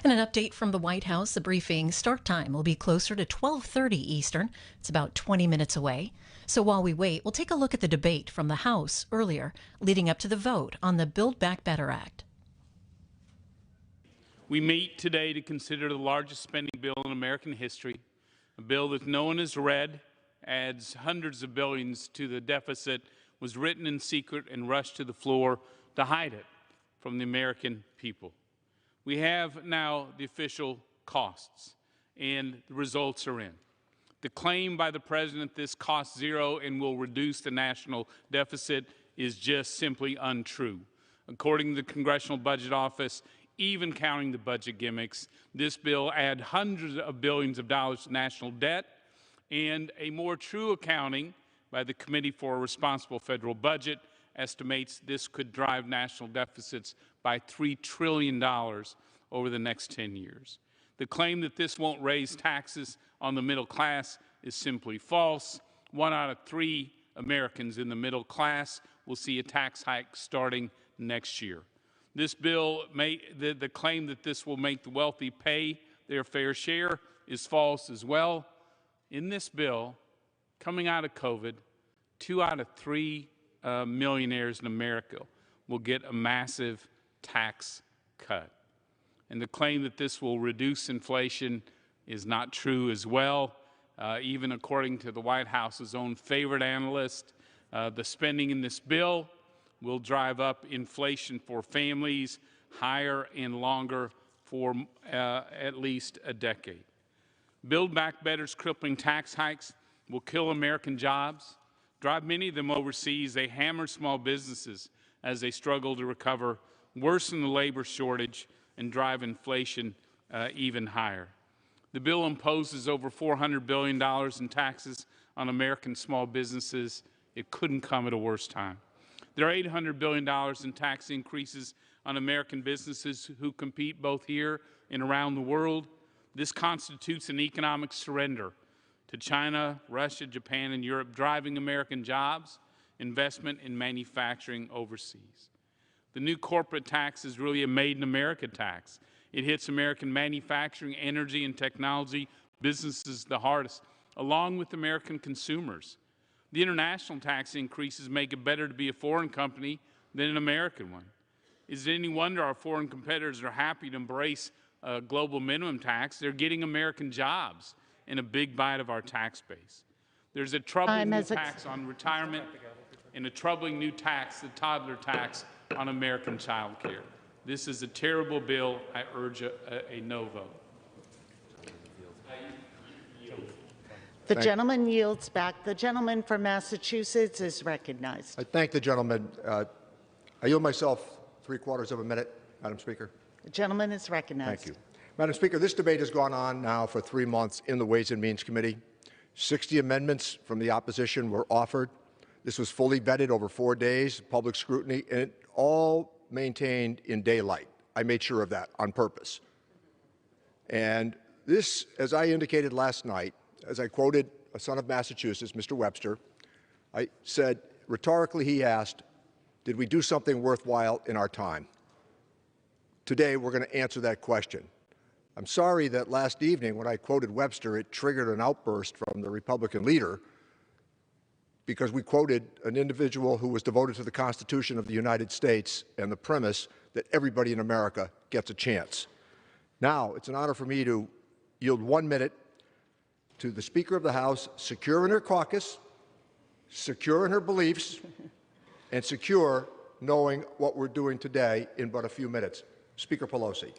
And an update from the White House, the briefing start time will be closer to 12:30 Eastern. It's about 20 minutes away. So while we wait, we'll take a look at the debate from the House earlier, leading up to the vote on the Build Back Better Act. We meet today to consider the largest spending bill in American history, a bill that no one has read, adds hundreds of billions to the deficit, was written in secret and rushed to the floor to hide it from the American people. We have now the official costs, and the results are in. The claim by the President this costs zero and will reduce the national deficit is just simply untrue. According to the Congressional Budget Office, even counting the budget gimmicks, this bill adds hundreds of billions of dollars to national debt, and a more true accounting by the Committee for a Responsible Federal Budget estimates this could drive national deficits by $3 trillion over the next 10 years. The claim that this won't raise taxes on the middle class is simply false. 1 out of 3 Americans in the middle class will see a tax hike starting next year. This bill, the claim that this will make the wealthy pay their fair share is false as well. In this bill, coming out of COVID, 2 out of 3 millionaires in America will get a massive tax cut. And the claim that this will reduce inflation is not true as well. Even according to the White House's own favorite analyst, the spending in this bill will drive up inflation for families higher and longer for at least a decade. Build Back Better's crippling tax hikes will kill American jobs, drive many of them overseas. They hammer small businesses as they struggle to recover, worsen the labor shortage, and drive inflation even higher. The bill imposes over $400 billion in taxes on American small businesses. It couldn't come at a worse time. There are $800 billion in tax increases on American businesses who compete both here and around the world. This constitutes an economic surrender to China, Russia, Japan, and Europe, driving American jobs, investment, and manufacturing overseas. The new corporate tax is really a Made in America tax. It hits American manufacturing, energy, and technology businesses the hardest, along with American consumers. The international tax increases make it better to be a foreign company than an American one. Is it any wonder our foreign competitors are happy to embrace a global minimum tax? They're getting American jobs and a big bite of our tax base. There's a troubling new tax on retirement and a troubling new tax, the toddler tax, on American child care. This is a terrible bill. I urge a no vote. The gentleman yields back. The gentleman from Massachusetts is recognized. I thank the gentleman. I yield myself 3/4 of a minute, Madam Speaker. The gentleman is recognized. Thank you. Madam Speaker, this debate has gone on now for 3 months in the Ways and Means Committee. 60 amendments from the opposition were offered. This was fully vetted over 4 days, public scrutiny, and it all maintained in daylight. I made sure of that on purpose. And this, as I indicated last night, as I quoted a son of Massachusetts, Mr. Webster, I said, rhetorically he asked, did we do something worthwhile in our time? Today we're going to answer that question. I'm sorry that last evening when I quoted Webster, it triggered an outburst from the Republican leader because we quoted an individual who was devoted to the Constitution of the United States and the premise that everybody in America gets a chance. Now, it's an honor for me to yield 1 minute to the Speaker of the House, secure in her caucus, secure in her beliefs, and secure knowing what we're doing today in but a few minutes. Speaker Pelosi.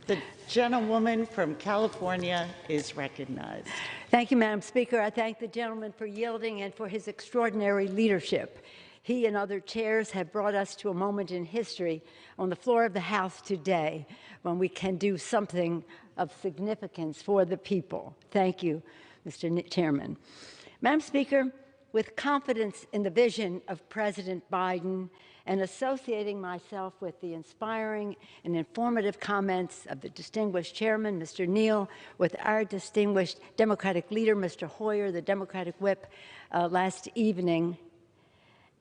The gentlewoman from California is recognized. Thank you, Madam Speaker. I thank the gentleman for yielding and for his extraordinary leadership. He and other chairs have brought us to a moment in history on the floor of the House today when we can do something of significance for the people. Thank you, Mr. Chairman. Madam Speaker, with confidence in the vision of President Biden and associating myself with the inspiring and informative comments of the distinguished chairman, Mr. Neal, with our distinguished Democratic leader, Mr. Hoyer, the Democratic whip, last evening,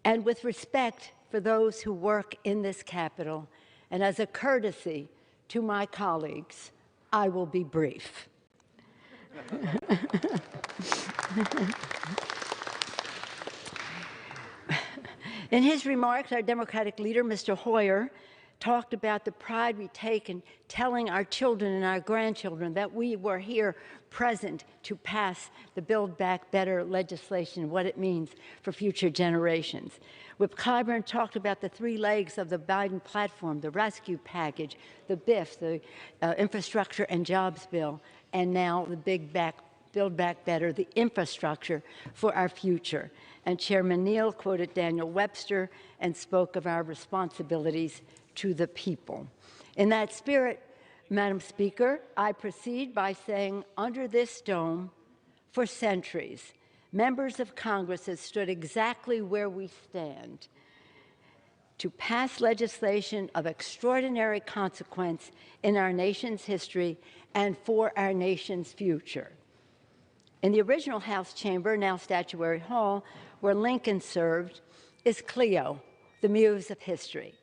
and with respect for those who work in this Capitol, and as a courtesy to my colleagues, I will be brief. In his remarks, our Democratic leader, Mr. Hoyer, talked about the pride we take in telling our children and our grandchildren that we were here present to pass the Build Back Better legislation, what it means for future generations. Whip Clyburn talked about the 3 legs of the Biden platform, the rescue package, the BIF, the infrastructure and jobs bill, and now the Build Back Better, the infrastructure for our future. And Chairman Neal quoted Daniel Webster and spoke of our responsibilities to the people. In that spirit, Madam Speaker, I proceed by saying, under this dome, for centuries, members of Congress have stood exactly where we stand to pass legislation of extraordinary consequence in our nation's history and for our nation's future. In the original House chamber, now Statuary Hall, where Lincoln served, is Cleo, the muse of history.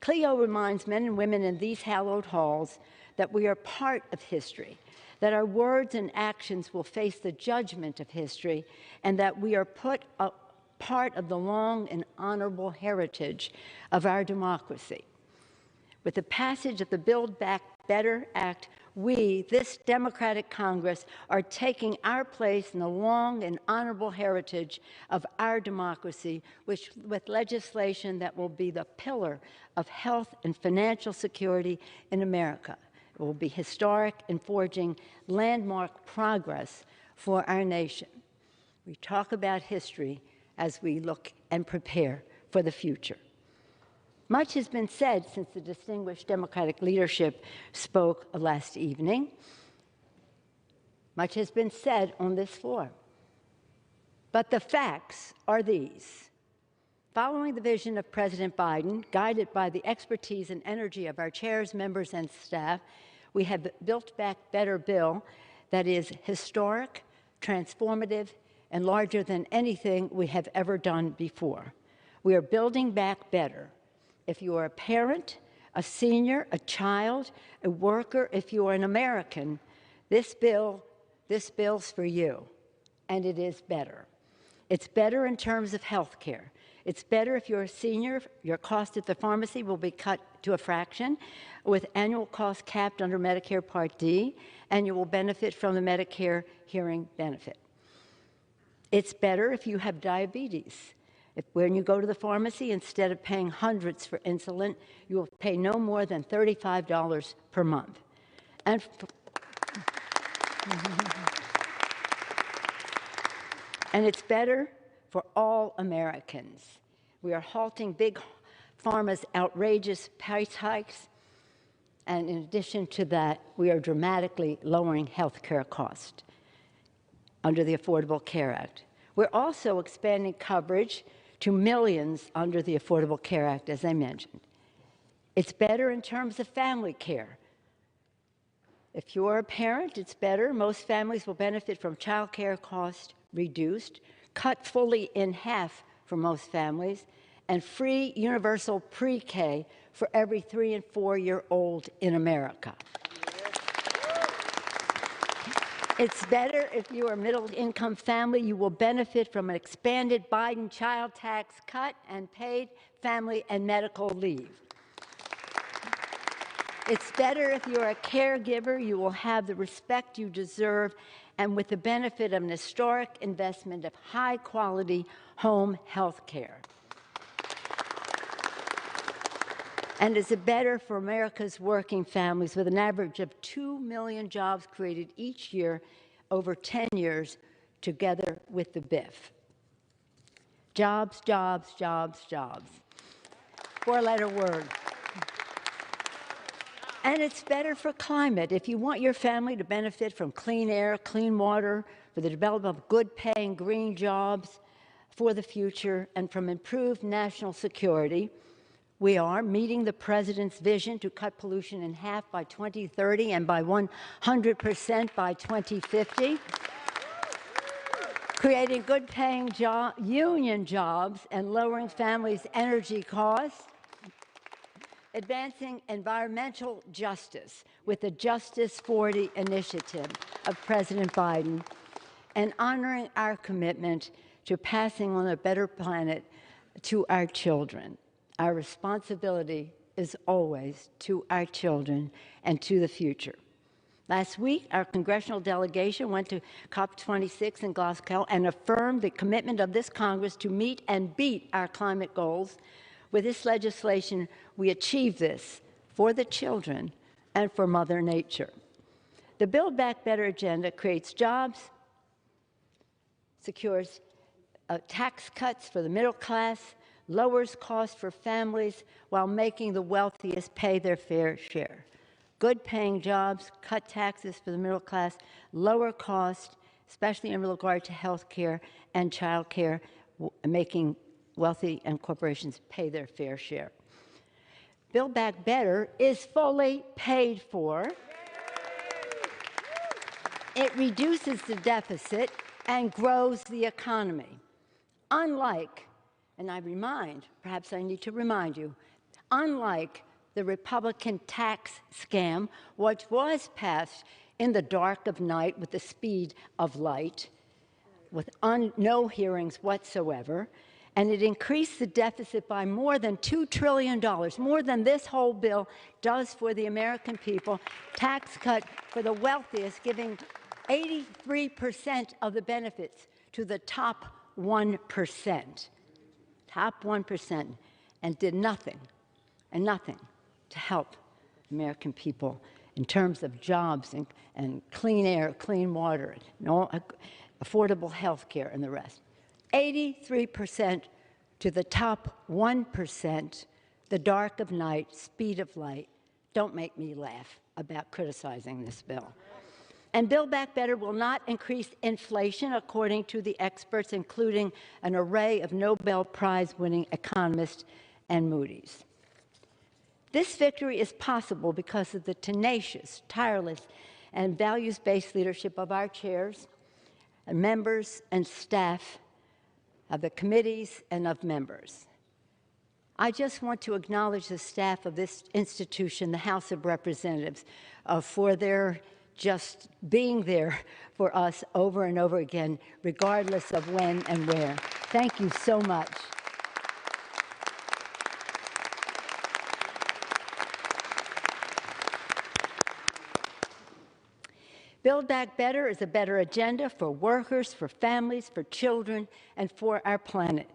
Cleo reminds men and women in these hallowed halls that we are part of history, that our words and actions will face the judgment of history, and that we are part of the long and honorable heritage of our democracy. With the passage of the Build Back Better Act, we, this Democratic Congress, are taking our place in the long and honorable heritage of our democracy, with legislation that will be the pillar of health and financial security in America. It will be historic in forging landmark progress for our nation. We talk about history as we look and prepare for the future. Much has been said since the distinguished Democratic leadership spoke last evening. Much has been said on this floor. But the facts are these. Following the vision of President Biden, guided by the expertise and energy of our chairs, members, and staff, we have Built Back Better bill that is historic, transformative, and larger than anything we have ever done before. We are building back better. If you are a parent, a senior, a child, a worker, if you are an American, this bill's for you, and it is better. It's better in terms of health care. It's better if you're a senior, your cost at the pharmacy will be cut to a fraction, with annual costs capped under Medicare Part D, and you will benefit from the Medicare hearing benefit. It's better if you have diabetes. When you go to the pharmacy, instead of paying hundreds for insulin, you will pay no more than $35 per month. And it's better for all Americans. We are halting Big Pharma's outrageous price hikes, and in addition to that, we are dramatically lowering health care costs under the Affordable Care Act. We're also expanding coverage to millions under the Affordable Care Act, as I mentioned. It's better in terms of family care. If you're a parent, it's better. Most families will benefit from child care costs reduced, cut fully in half for most families, and free universal pre-K for every 3- and 4-year-old in America. It's better if you are a middle-income family. You will benefit from an expanded Biden child tax cut and paid family and medical leave. It's better if you're a caregiver. You will have the respect you deserve, and with the benefit of an historic investment of high-quality home health care. And is it better for America's working families, with an average of 2 million jobs created each year over 10 years, together with the BIF? Jobs, jobs, jobs, jobs. 4-letter word. And it's better for climate. If you want your family to benefit from clean air, clean water, for the development of good-paying green jobs for the future, and from improved national security, we are meeting the President's vision to cut pollution in half by 2030 and by 100% by 2050, creating good-paying union jobs and lowering families' energy costs, advancing environmental justice with the Justice 40 initiative of President Biden, and honoring our commitment to passing on a better planet to our children. Our responsibility is always to our children and to the future. Last week, our congressional delegation went to COP26 in Glasgow and affirmed the commitment of this Congress to meet and beat our climate goals. With this legislation, we achieve this for the children and for Mother Nature. The Build Back Better agenda creates jobs, secures tax cuts for the middle class, lowers costs for families while making the wealthiest pay their fair share. Good-paying jobs, cut taxes for the middle class, lower costs, especially in regard to health care and child care, making wealthy and corporations pay their fair share. Build Back Better is fully paid for. It reduces the deficit and grows the economy. Unlike, and perhaps I need to remind you, unlike the Republican tax scam, which was passed in the dark of night with the speed of light, with no hearings whatsoever, and it increased the deficit by more than $2 trillion, more than this whole bill does for the American people. Tax cut for the wealthiest, giving 83% of the benefits to the top 1%. Top 1%, and did nothing to help American people in terms of jobs and clean air, clean water, affordable health care, and the rest. 83% to the top 1%, the dark of night, speed of light. Don't make me laugh about criticizing this bill. And Build Back Better will not increase inflation, according to the experts, including an array of Nobel Prize-winning economists and Moody's. This victory is possible because of the tenacious, tireless, and values-based leadership of our chairs, and members and staff of the committees and of members. I just want to acknowledge the staff of this institution, the House of Representatives, for their just being there for us over and over again, regardless of when and where. Thank you so much. Build Back Better is a better agenda for workers, for families, for children, and for our planet.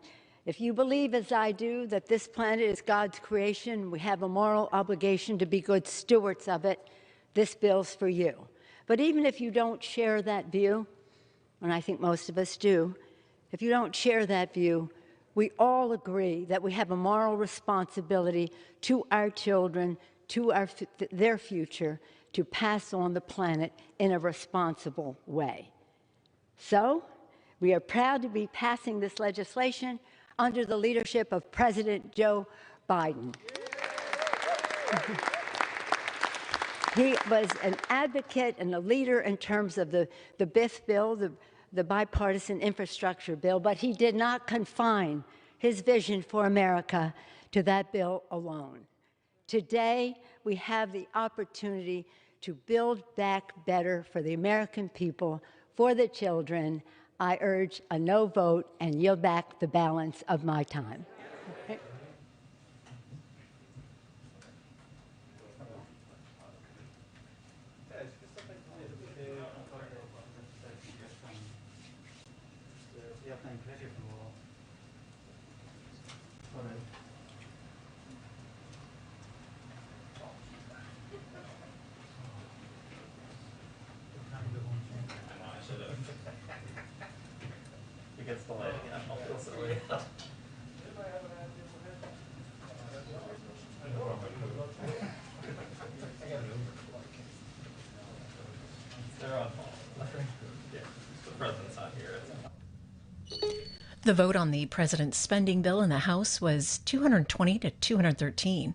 If you believe, as I do, that this planet is God's creation, we have a moral obligation to be good stewards of it, this bill's for you. But even if you don't share that view, and I think most of us do, if you don't share that view, we all agree that we have a moral responsibility to our children, to their future, to pass on the planet in a responsible way. So, we are proud to be passing this legislation under the leadership of President Joe Biden. He was an advocate and a leader in terms of the BIF bill, the bipartisan infrastructure bill, but he did not confine his vision for America to that bill alone. Today, we have the opportunity to build back better for the American people, for the children. I urge a no vote and yield back the balance of my time. Gets the light again. I'll feel silly. They're on yeah, the president's not here. The vote on the president's spending bill in the House was 220 to 213.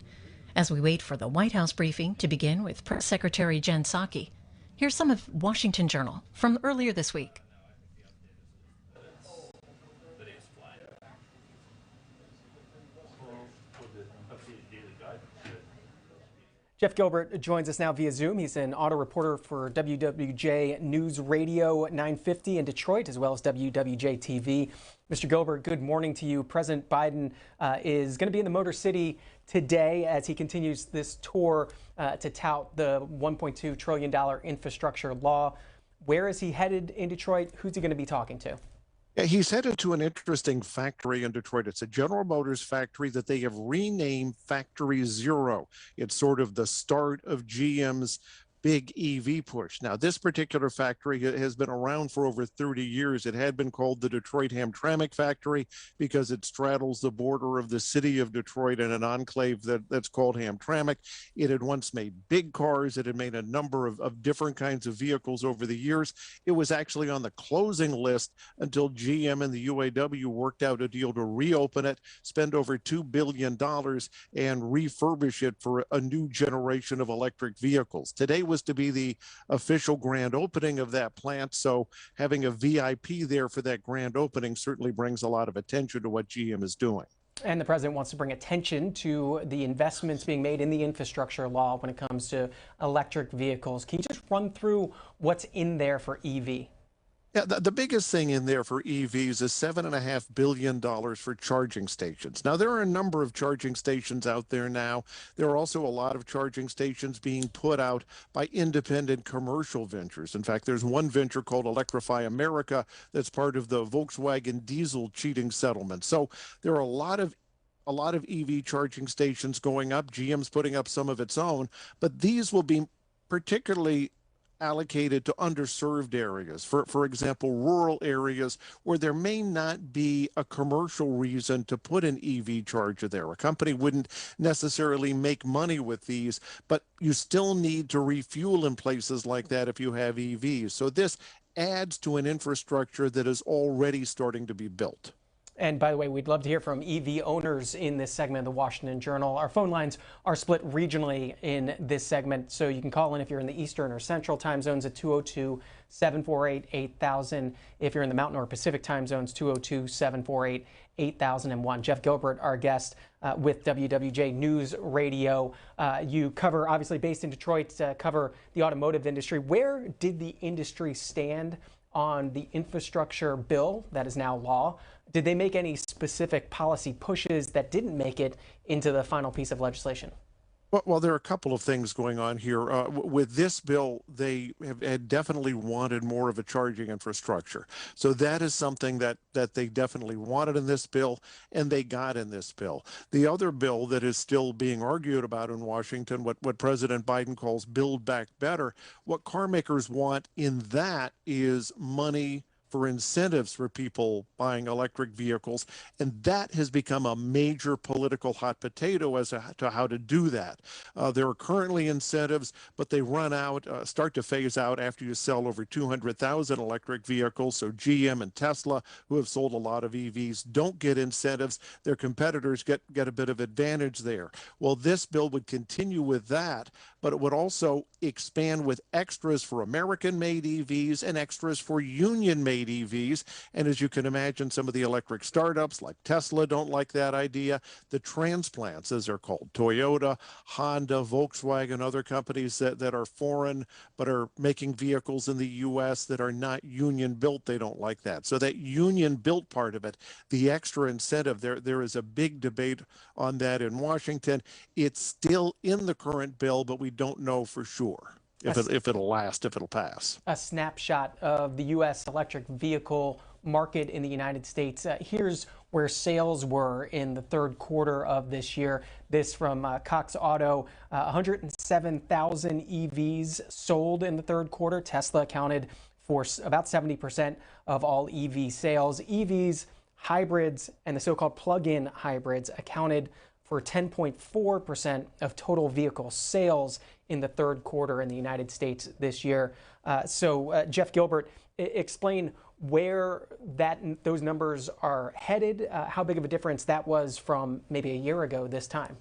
As we wait for the White House briefing to begin with Press Secretary Jen Psaki, here's some of Washington Journal from earlier this week. Jeff Gilbert joins us now via Zoom. He's an auto reporter for WWJ News Radio 950 in Detroit, as well as WWJ-TV. Mr. Gilbert, good morning to you. President Biden is going to be in the Motor City today as he continues this tour to tout the $1.2 trillion infrastructure law. Where is he headed in Detroit? Who's he going to be talking to? Yeah, he's headed to an interesting factory in Detroit. It's a General Motors factory that they have renamed Factory Zero. It's sort of the start of GM's big EV push. Now, this particular factory has been around for over 30 years. It had been called the Detroit Hamtramck Factory because it straddles the border of the city of Detroit and an enclave that's called Hamtramck. It had once made big cars. It had made a number of different kinds of vehicles over the years. It was actually on the closing list until GM and the UAW worked out a deal to reopen it, spend over $2 billion, and refurbish it for a new generation of electric vehicles. Today was to be the official grand opening of that plant, so having a VIP there for that grand opening certainly brings a lot of attention to what GM is doing. And the president wants to bring attention to the investments being made in the infrastructure law when it comes to electric vehicles. Can you just run through what's in there for EV? Yeah, the biggest thing in there for EVs is $7.5 billion for charging stations. Now, there are a number of charging stations out there now. There are also a lot of charging stations being put out by independent commercial ventures. In fact, there's one venture called Electrify America that's part of the Volkswagen diesel cheating settlement. So there are a lot of EV charging stations going up. GM's putting up some of its own, but these will be particularly allocated to underserved areas, for example, rural areas where there may not be a commercial reason to put an EV charger there. A company wouldn't necessarily make money with these, but you still need to refuel in places like that if you have EVs. So this adds to an infrastructure that is already starting to be built. And by the way, we'd love to hear from EV owners in this segment of the Washington Journal. Our phone lines are split regionally in this segment, so you can call in if you're in the Eastern or Central time zones at 202-748-8000. If you're in the Mountain or Pacific time zones, 202-748-8001. Jeff Gilbert, our guest with WWJ News Radio. You cover, obviously based in Detroit, cover the automotive industry. Where did the industry stand on the infrastructure bill that is now law? Did they make any specific policy pushes that didn't make it into the final piece of legislation? Well, there are a couple of things going on here. With this bill, they had definitely wanted more of a charging infrastructure. So that is something that they definitely wanted in this bill, and they got in this bill. The other bill that is still being argued about in Washington, what President Biden calls Build Back Better, what car makers want in that is money for incentives for people buying electric vehicles, and that has become a major political hot potato as to how to do that. There are currently incentives, but they run out, start to phase out after you sell over 200,000 electric vehicles. So GM and Tesla, who have sold a lot of EVs, don't get incentives. Their competitors get a bit of advantage there. Well, this bill would continue with that, but it would also expand with extras for American-made EVs and extras for union-made EVs. And as you can imagine, some of the electric startups like Tesla don't like that idea. The transplants, as they're called, Toyota, Honda, Volkswagen, other companies that are foreign but are making vehicles in the U.S. that are not union-built, they don't like that. So that union-built part of it, the extra incentive, there is a big debate on that in Washington. It's still in the current bill, but we don't know for sure if it'll last, if it'll pass. A snapshot of the U.S. electric vehicle market in the United States. Here's where sales were in the third quarter of this year. This from Cox Auto, 107,000 EVs sold in the third quarter. Tesla accounted for about 70% of all EV sales. EVs, hybrids, and the so-called plug-in hybrids accounted for 10.4% of total vehicle sales in the third quarter in the United States this year. Jeff Gilbert, explain where those numbers are headed, how big of a difference that was from maybe a year ago this time.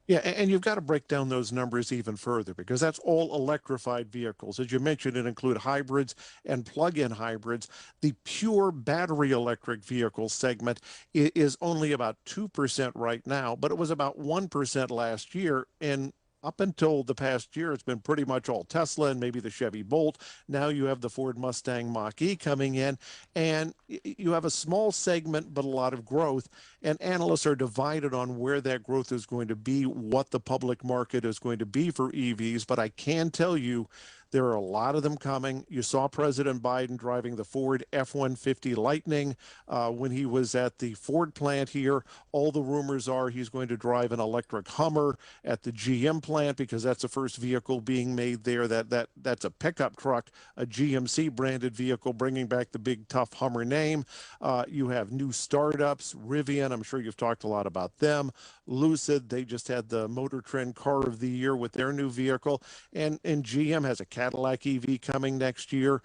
Yeah, and you've got to break down those numbers even further because that's all electrified vehicles. As you mentioned, it includes hybrids and plug-in hybrids. The pure battery electric vehicle segment is only about 2% right now, but it was about 1% last year. And up until the past year, it's been pretty much all Tesla and maybe the Chevy Bolt. Now you have the Ford Mustang Mach-E coming in, and you have a small segment, but a lot of growth. And analysts are divided on where that growth is going to be, what the public market is going to be for EVs. But I can tell you, there are a lot of them coming. You saw President Biden driving the Ford F-150 Lightning when he was at the Ford plant here. All the rumors are he's going to drive an electric Hummer at the GM plant because that's the first vehicle being made there. That's a pickup truck, a GMC branded vehicle, bringing back the big tough Hummer name. You have new startups, Rivian. I'm sure you've talked a lot about them. Lucid, they just had the Motor Trend Car of the Year with their new vehicle. And GM has a Cadillac EV coming next year.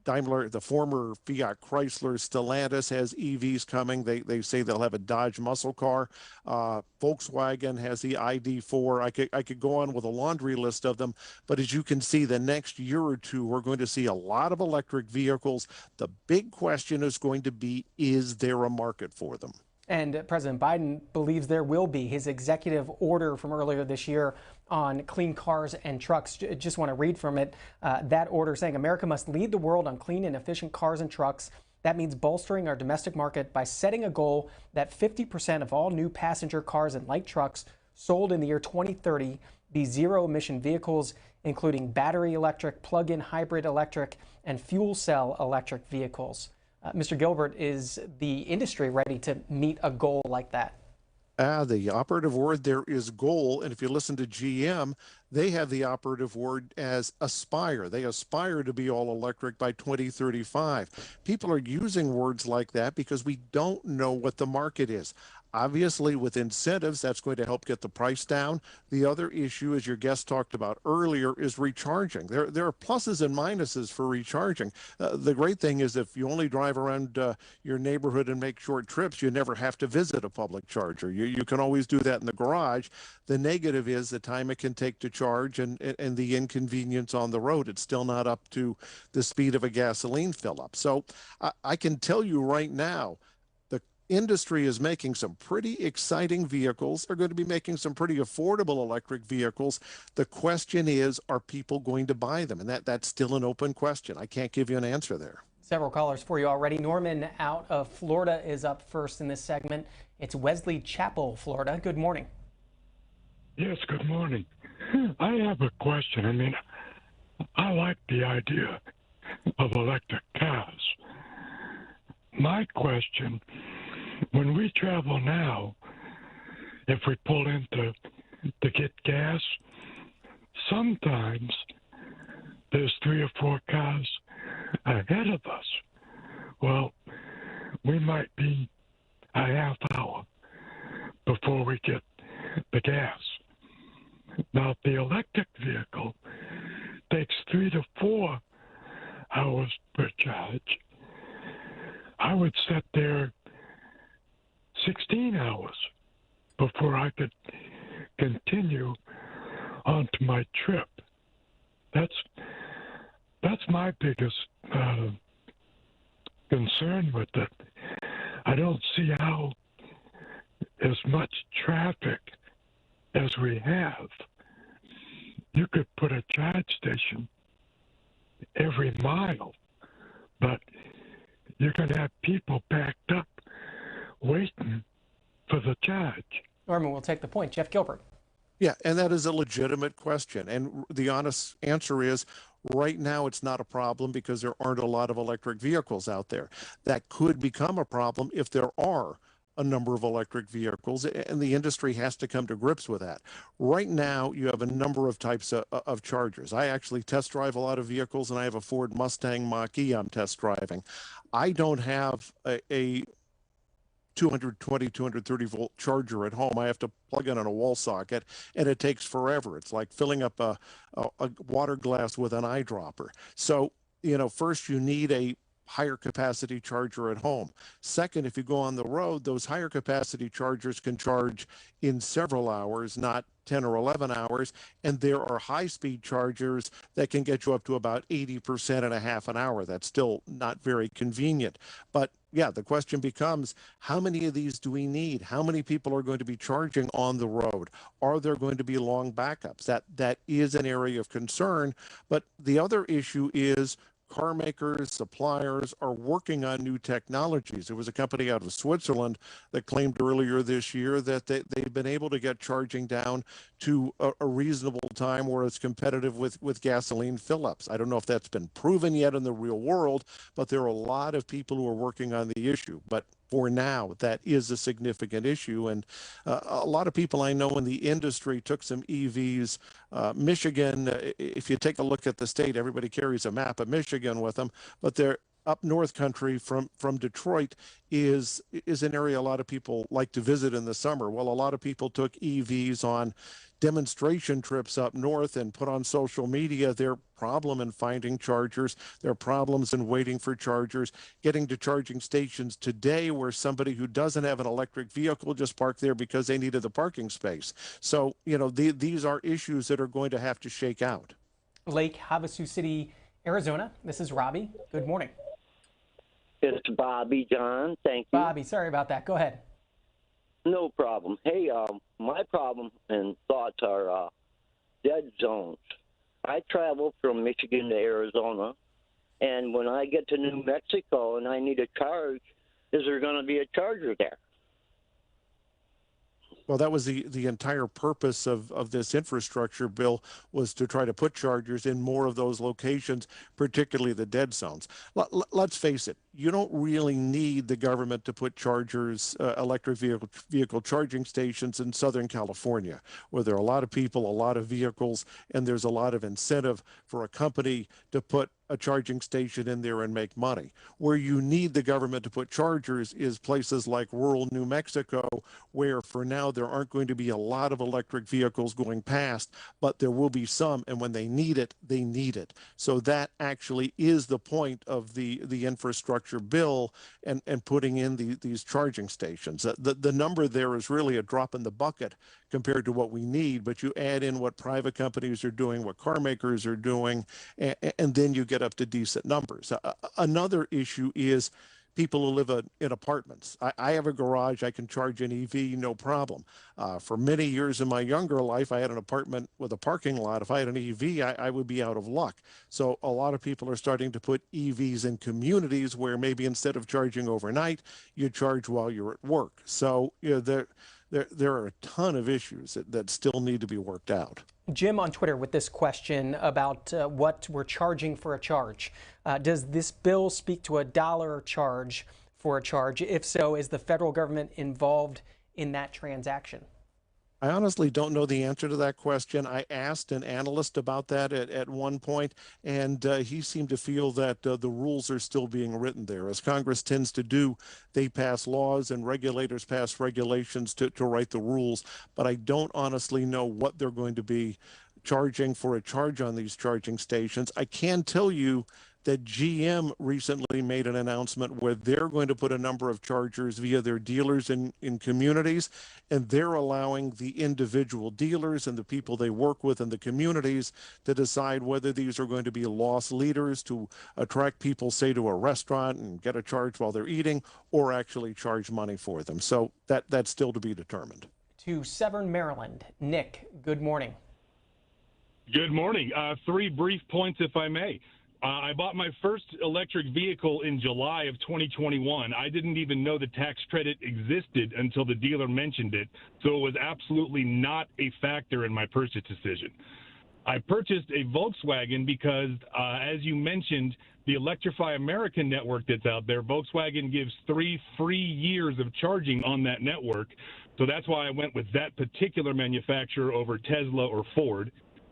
Daimler, the former Fiat Chrysler Stellantis, has EVs coming. They say they'll have a Dodge muscle car. Volkswagen has the ID4. I could go on with a laundry list of them, but as you can see, the next year or two, we're going to see a lot of electric vehicles. The big question is going to be, is there a market for them? And President Biden believes there will be. His executive order from earlier this year on clean cars and trucks, just want to read from it. That order saying America must lead the world on clean and efficient cars and trucks. That means bolstering our domestic market by setting a goal that 50% of all new passenger cars and light trucks sold in the year 2030 be zero-emission vehicles, including battery electric, plug-in hybrid electric, and fuel cell electric vehicles. Mr. Gilbert, is the industry ready to meet a goal like that? The operative word there is goal. And if you listen to GM, they have the operative word as aspire. They aspire to be all electric by 2035. People are using words like that because we don't know what the market is. Obviously, with incentives, that's going to help get the price down. The other issue, as your guest talked about earlier, is recharging. There are pluses and minuses for recharging. The great thing is if you only drive around your neighborhood and make short trips, you never have to visit a public charger. You can always do that in the garage. The negative is the time it can take to charge and the inconvenience on the road. It's still not up to the speed of a gasoline fill up. So I can tell you right now, industry is making some pretty exciting vehicles. They're going to be making some pretty affordable electric vehicles. The question is, are people going to buy them? And that's still an open question. I can't give you an answer there. Several callers for you already. Norman out of Florida is up first in this segment. It's Wesley Chapel, Florida. Good morning. Yes, good morning. I have a question. I mean, I like the idea of electric cars. My question, when we travel now, if we pull in to get gas, sometimes there's 3 or 4 cars ahead of us. Well, we might be a half hour before we get the gas. Now, if the electric vehicle takes 3 to 4 hours per charge, I would sit there 16 hours before I could continue on to my trip. That's my biggest concern with it. I don't see how as much traffic as we have, you could put a charge station every mile, but you're going to have people backed up waiting for the charge. Norman, we'll take the point. Jeff Gilbert. Yeah, and that is a legitimate question. And the honest answer is, right now it's not a problem because there aren't a lot of electric vehicles out there. That could become a problem if there are a number of electric vehicles, and the industry has to come to grips with that. Right now, you have a number of types of chargers. I actually test drive a lot of vehicles, and I have a Ford Mustang Mach-E I'm test driving. I don't have a 220, 230 volt charger at home. I have to plug it in a wall socket, and it takes forever. It's like filling up a water glass with an eyedropper. So, first you need a higher capacity charger at home. Second, if you go on the road, those higher capacity chargers can charge in several hours, not 10 or 11 hours. And there are high-speed chargers that can get you up to about 80% in a half an hour. That's still not very convenient. But yeah, the question becomes, how many of these do we need? How many people are going to be charging on the road? Are there going to be long backups? That is an area of concern. But the other issue is car makers, suppliers are working on new technologies. There was a company out of Switzerland that claimed earlier this year that they've been able to get charging down to a reasonable time where it's competitive with gasoline fill-ups. I don't know if that's been proven yet in the real world, but there are a lot of people who are working on the issue. But for now, that is a significant issue. And a lot of people I know in the industry took some EVs. Michigan, if you take a look at the state, everybody carries a map of Michigan with them, but they're up north country from Detroit is an area a lot of people like to visit in the summer. Well, a lot of people took EVs on demonstration trips up north and put on social media their problem in finding chargers, their problems in waiting for chargers, getting to charging stations today where somebody who doesn't have an electric vehicle just parked there because they needed the parking space. So, these are issues that are going to have to shake out. Lake Havasu City, Arizona. This is Robbie. Good morning. It's Bobby, John. Thank you. Bobby, sorry about that. Go ahead. No problem. Hey, my problem and thoughts are dead zones. I travel from Michigan to Arizona, and when I get to New Mexico and I need a charge, is there going to be a charger there? Well, that was the entire purpose of this infrastructure bill, was to try to put chargers in more of those locations, particularly the dead zones. Let's face it, you don't really need the government to put chargers, electric vehicle charging stations in Southern California, where there are a lot of people, a lot of vehicles, and there's a lot of incentive for a company to put a charging station in there and make money. Where you need the government to put chargers is places like rural New Mexico, where for now there aren't going to be a lot of electric vehicles going past, but there will be some, and when they need it, they need it. So that actually is the point of the infrastructure bill and putting in these charging stations. The number there is really a drop in the bucket compared to what we need, but you add in what private companies are doing, what car makers are doing, and then you get up to decent numbers. Another issue is people who live in apartments. I have a garage, I can charge an EV, no problem. For many years in my younger life, I had an apartment with a parking lot. If I had an EV, I would be out of luck. So a lot of people are starting to put EVs in communities where maybe instead of charging overnight, you charge while you're at work. So you know, there are a ton of issues that still need to be worked out. Jim on Twitter with this question about what we're charging for a charge. Does this bill speak to $1 charge for a charge? If so, is the federal government involved in that transaction? I honestly don't know the answer to that question. I asked an analyst about that at one point, and he seemed to feel that the rules are still being written there. As Congress tends to do, they pass laws and regulators pass regulations to write the rules, but I don't honestly know what they're going to be charging for a charge on these charging stations. I can tell you that GM recently made an announcement where they're going to put a number of chargers via their dealers in communities, and they're allowing the individual dealers and the people they work with in the communities to decide whether these are going to be loss leaders to attract people, say, to a restaurant and get a charge while they're eating, or actually charge money for them. So that's still to be determined. To Severn, Maryland. Nick, good morning. Good morning. 3 brief points, if I may. I bought my first electric vehicle in July of 2021. I didn't even know the tax credit existed until the dealer mentioned it, so it was absolutely not a factor in my purchase decision. I purchased a Volkswagen because, as you mentioned, the Electrify America network that's out there, Volkswagen gives 3 free years of charging on that network, so that's why I went with that particular manufacturer over Tesla or Ford.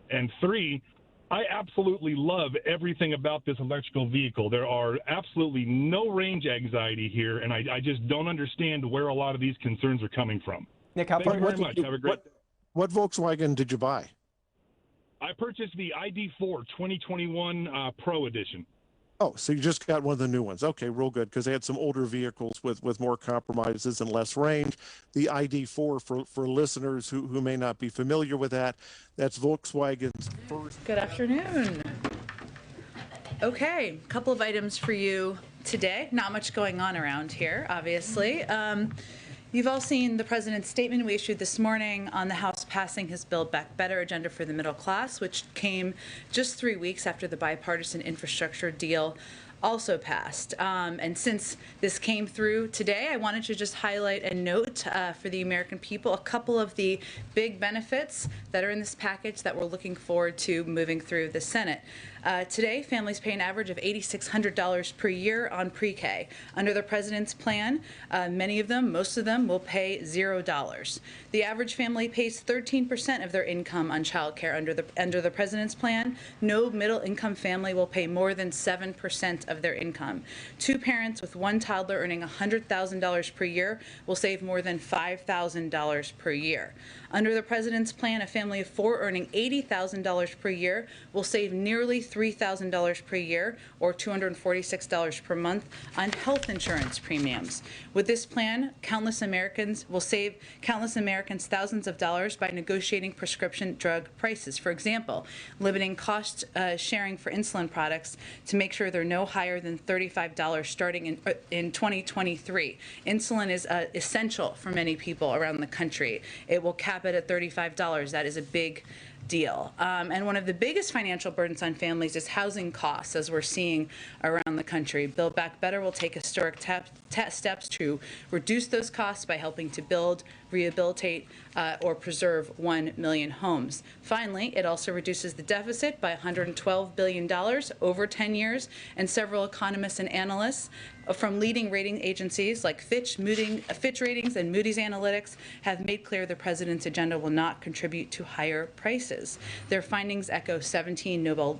And 3, I absolutely love everything about this electrical vehicle. There are absolutely no range anxiety here, and I just don't understand where a lot of these concerns are coming from. Nick, how Thank you very much. Have a great day. What Volkswagen did you buy? I purchased the ID4 2021 Pro Edition. Oh, so you just got one of the new ones. Okay, real good, because they had some older vehicles with more compromises and less range. The ID4, for listeners who may not be familiar with that, that's Volkswagen's first. Good afternoon. Okay, a couple of items for you today. Not much going on around here, obviously. You've all seen the president's statement we issued this morning on the House passing his Build Back Better agenda for the middle class, which came just 3 weeks after the bipartisan infrastructure deal also passed. And since this came through today, I wanted to just highlight and note for the American people a couple of the big benefits that are in this package that we're looking forward to moving through the Senate. Today, families pay an average of $8,600 per year on pre-K. Under the president's plan, many of them, most of them, will pay $0. The average family pays 13% of their income on child care under the president's plan. No middle-income family will pay more than 7% of their income. 2 parents with 1 toddler earning $100,000 per year will save more than $5,000 per year. Under the president's plan, a family of 4 earning $80,000 per year will save nearly $3,000 per year, or $246 per month, on health insurance premiums. With this plan, countless Americans will save thousands of dollars by negotiating prescription drug prices. For example, limiting cost sharing for insulin products to make sure they're no higher than $35 starting in 2023. Insulin is essential for many people around the country. It will cap it at $35. That is a big deal. And one of the biggest financial burdens on families is housing costs, as we're seeing around the country. Build Back Better will take historic steps to reduce those costs by helping to build, rehabilitate, or preserve 1 million homes. Finally, it also reduces the deficit by $112 billion over 10 years, and several economists and analysts from leading rating agencies like Fitch Ratings and Moody's Analytics have made clear the president's agenda will not contribute to higher prices. Their findings echo 17 Nobel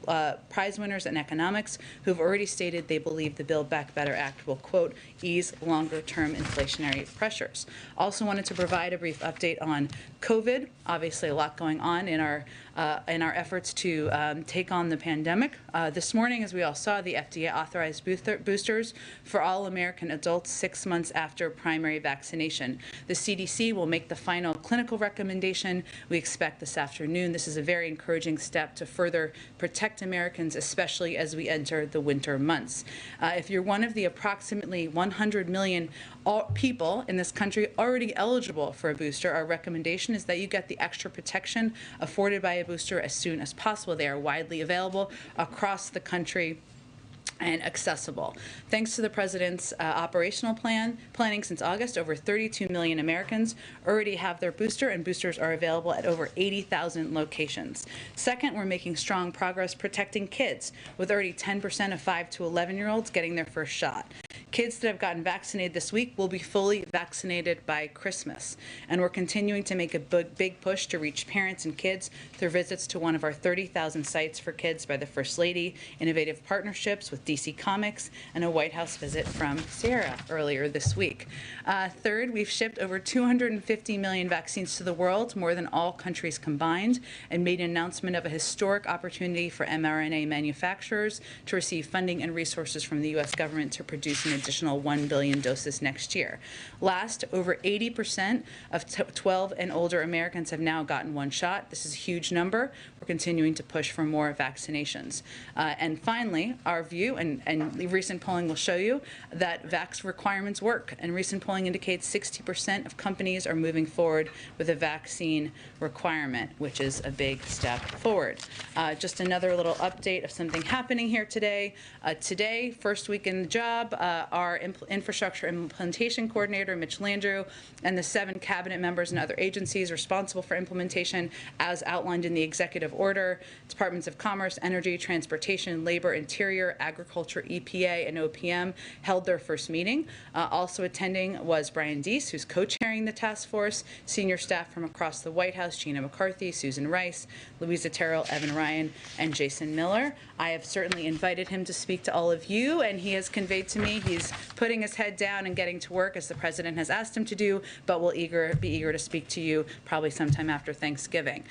Prize winners in economics who've already stated they believe the Build Back Better Act will, quote, ease longer-term inflationary pressures. Also wanted to provide a brief update on COVID. Obviously, a lot going on in our efforts to take on the pandemic. This morning, as we all saw, the FDA authorized boosters for all American adults 6 months after primary vaccination. The CDC will make the final clinical recommendation we expect this afternoon. This is a very encouraging step to further protect Americans, especially as we enter the winter months. If you're one of the approximately 100 million people in this country already eligible for a booster, our recommendation is that you get the extra protection afforded by a booster as soon as possible. They are widely available across the country and accessible. Thanks to the president's operational planning since August, over 32 million Americans already have their booster, and boosters are available at over 80,000 locations. Second, we're making strong progress protecting kids, with already 10% of 5 to 11-year-olds getting their first shot. Kids that have gotten vaccinated this week will be fully vaccinated by Christmas. And we're continuing to make a big push to reach parents and kids through visits to one of our 30,000 sites for kids by the First Lady, innovative partnerships with DC Comics, and a White House visit from Sierra earlier this week. Third, we've shipped over 250 million vaccines to the world, more than all countries combined, and made an announcement of a historic opportunity for mRNA manufacturers to receive funding and resources from the U.S. government to produce an additional 1 billion doses next year. Last, over 80% of 12 and older Americans have now gotten one shot. This is a huge number. We're continuing to push for more vaccinations. And finally, our view, and recent polling will show you, that vax requirements work. And recent polling indicates 60% of companies are moving forward with a vaccine requirement, which is a big step forward. Just another little update of something happening here today. Today, first week in the job, our infrastructure implementation coordinator, Mitch Landrieu, and the 7 cabinet members and other agencies responsible for implementation, as outlined in the executive order, Departments of Commerce, Energy, Transportation, Labor, Interior, Agriculture, EPA, and OPM, held their first meeting. Also attending was Brian Deese, who's co-chairing the task force, senior staff from across the White House, Gina McCarthy, Susan Rice, Louisa Terrell, Evan Ryan, and Jason Miller. I have certainly invited him to speak to all of you, and he has conveyed to me he's putting his head down and getting to work, as the president has asked him to do, but will be eager to speak to you probably sometime after Thanksgiving.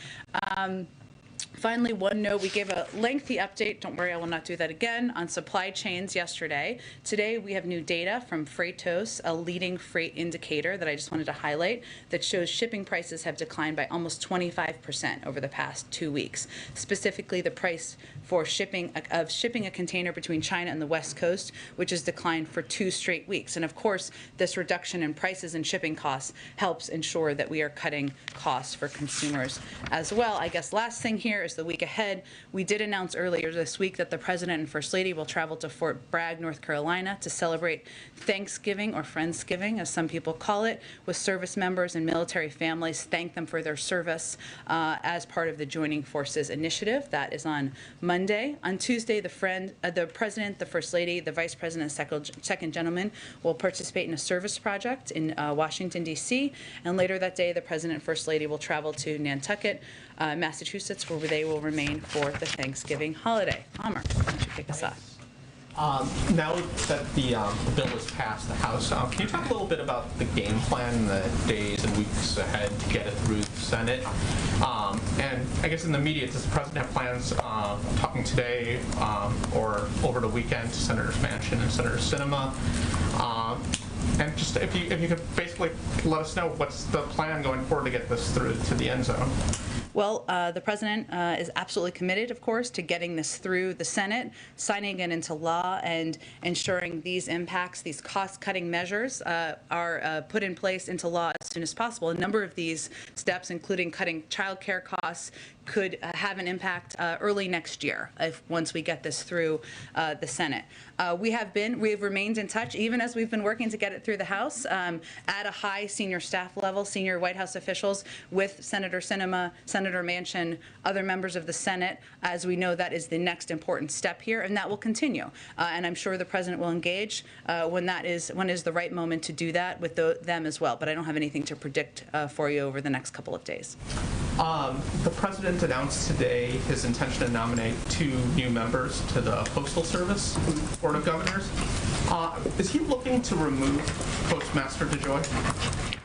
Finally, one note, we gave a lengthy update, don't worry, I will not do that again, on supply chains yesterday. Today, we have new data from Freightos, a leading freight indicator that I just wanted to highlight, that shows shipping prices have declined by almost 25% over the past 2 weeks. Specifically, the price for shipping a container between China and the West Coast, which has declined for 2 straight weeks. And of course, this reduction in prices and shipping costs helps ensure that we are cutting costs for consumers as well. I guess last thing here is the week ahead. We did announce earlier this week that the President and First Lady will travel to Fort Bragg, North Carolina, to celebrate Thanksgiving, or Friendsgiving, as some people call it, with service members and military families, thank them for their service as part of the Joining Forces initiative. That is on Monday. On Tuesday, the President, the First Lady, the Vice President, and Second Gentleman will participate in a service project in Washington, D.C., and later that day, the President and First Lady will travel to Nantucket, Massachusetts, where they will remain for the Thanksgiving holiday. Amar, why don't you kick us off? Now that the bill has passed the House, can you talk a little bit about the game plan, the days and weeks ahead to get it through the Senate? And I guess in the media, does the President have plans talking today or over the weekend to Senator Manchin and Senator Sinema? And just if you could basically let us know what's the plan going forward to get this through to the end zone. Well, the president is absolutely committed, of course, to getting this through the Senate, signing it into law, and ensuring these impacts, these cost-cutting measures, are put in place into law as soon as possible. A number of these steps, including cutting child care costs, could have an impact early next year once we get this through the Senate. We have remained in touch, even as we've been working to get it through the House, at a high senior staff level, senior White House officials, with Senator Sinema, Senator Manchin, other members of the Senate, as we know that is the next important step here, and that will continue. And I'm sure the president will engage when is the right moment to do that with them as well. But I don't have anything to predict for you over the next couple of days. The president announced today his intention to nominate 2 new members to the Postal Service Board of Governors. Is he looking to remove Postmaster DeJoy?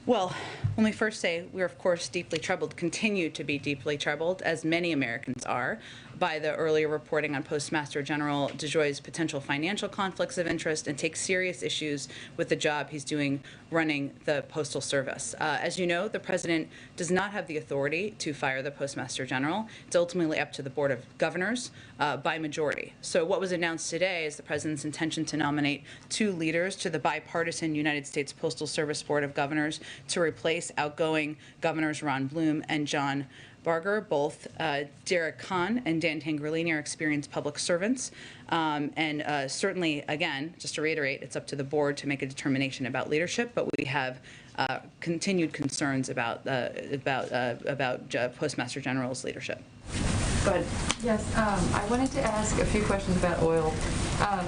Well, let me first say we're, of course, deeply troubled, continue to be deeply troubled, as many Americans are, by the earlier reporting on Postmaster General DeJoy's potential financial conflicts of interest, and take serious issues with the job he's doing running the Postal Service. As you know, the president does not have the authority to fire the Postmaster General. It's ultimately up to the Board of Governors by majority. So what was announced today is the president's intention to nominate 2 leaders to the bipartisan United States Postal Service Board of Governors to replace outgoing Governors Ron Bloom and John Barger. Both Derek Kahn and Dan Tangherlini are experienced public servants. And certainly, again, just to reiterate, it's up to the board to make a determination about leadership, but we have continued concerns about Postmaster General's leadership. Go ahead. Yes, I wanted to ask a few questions about oil.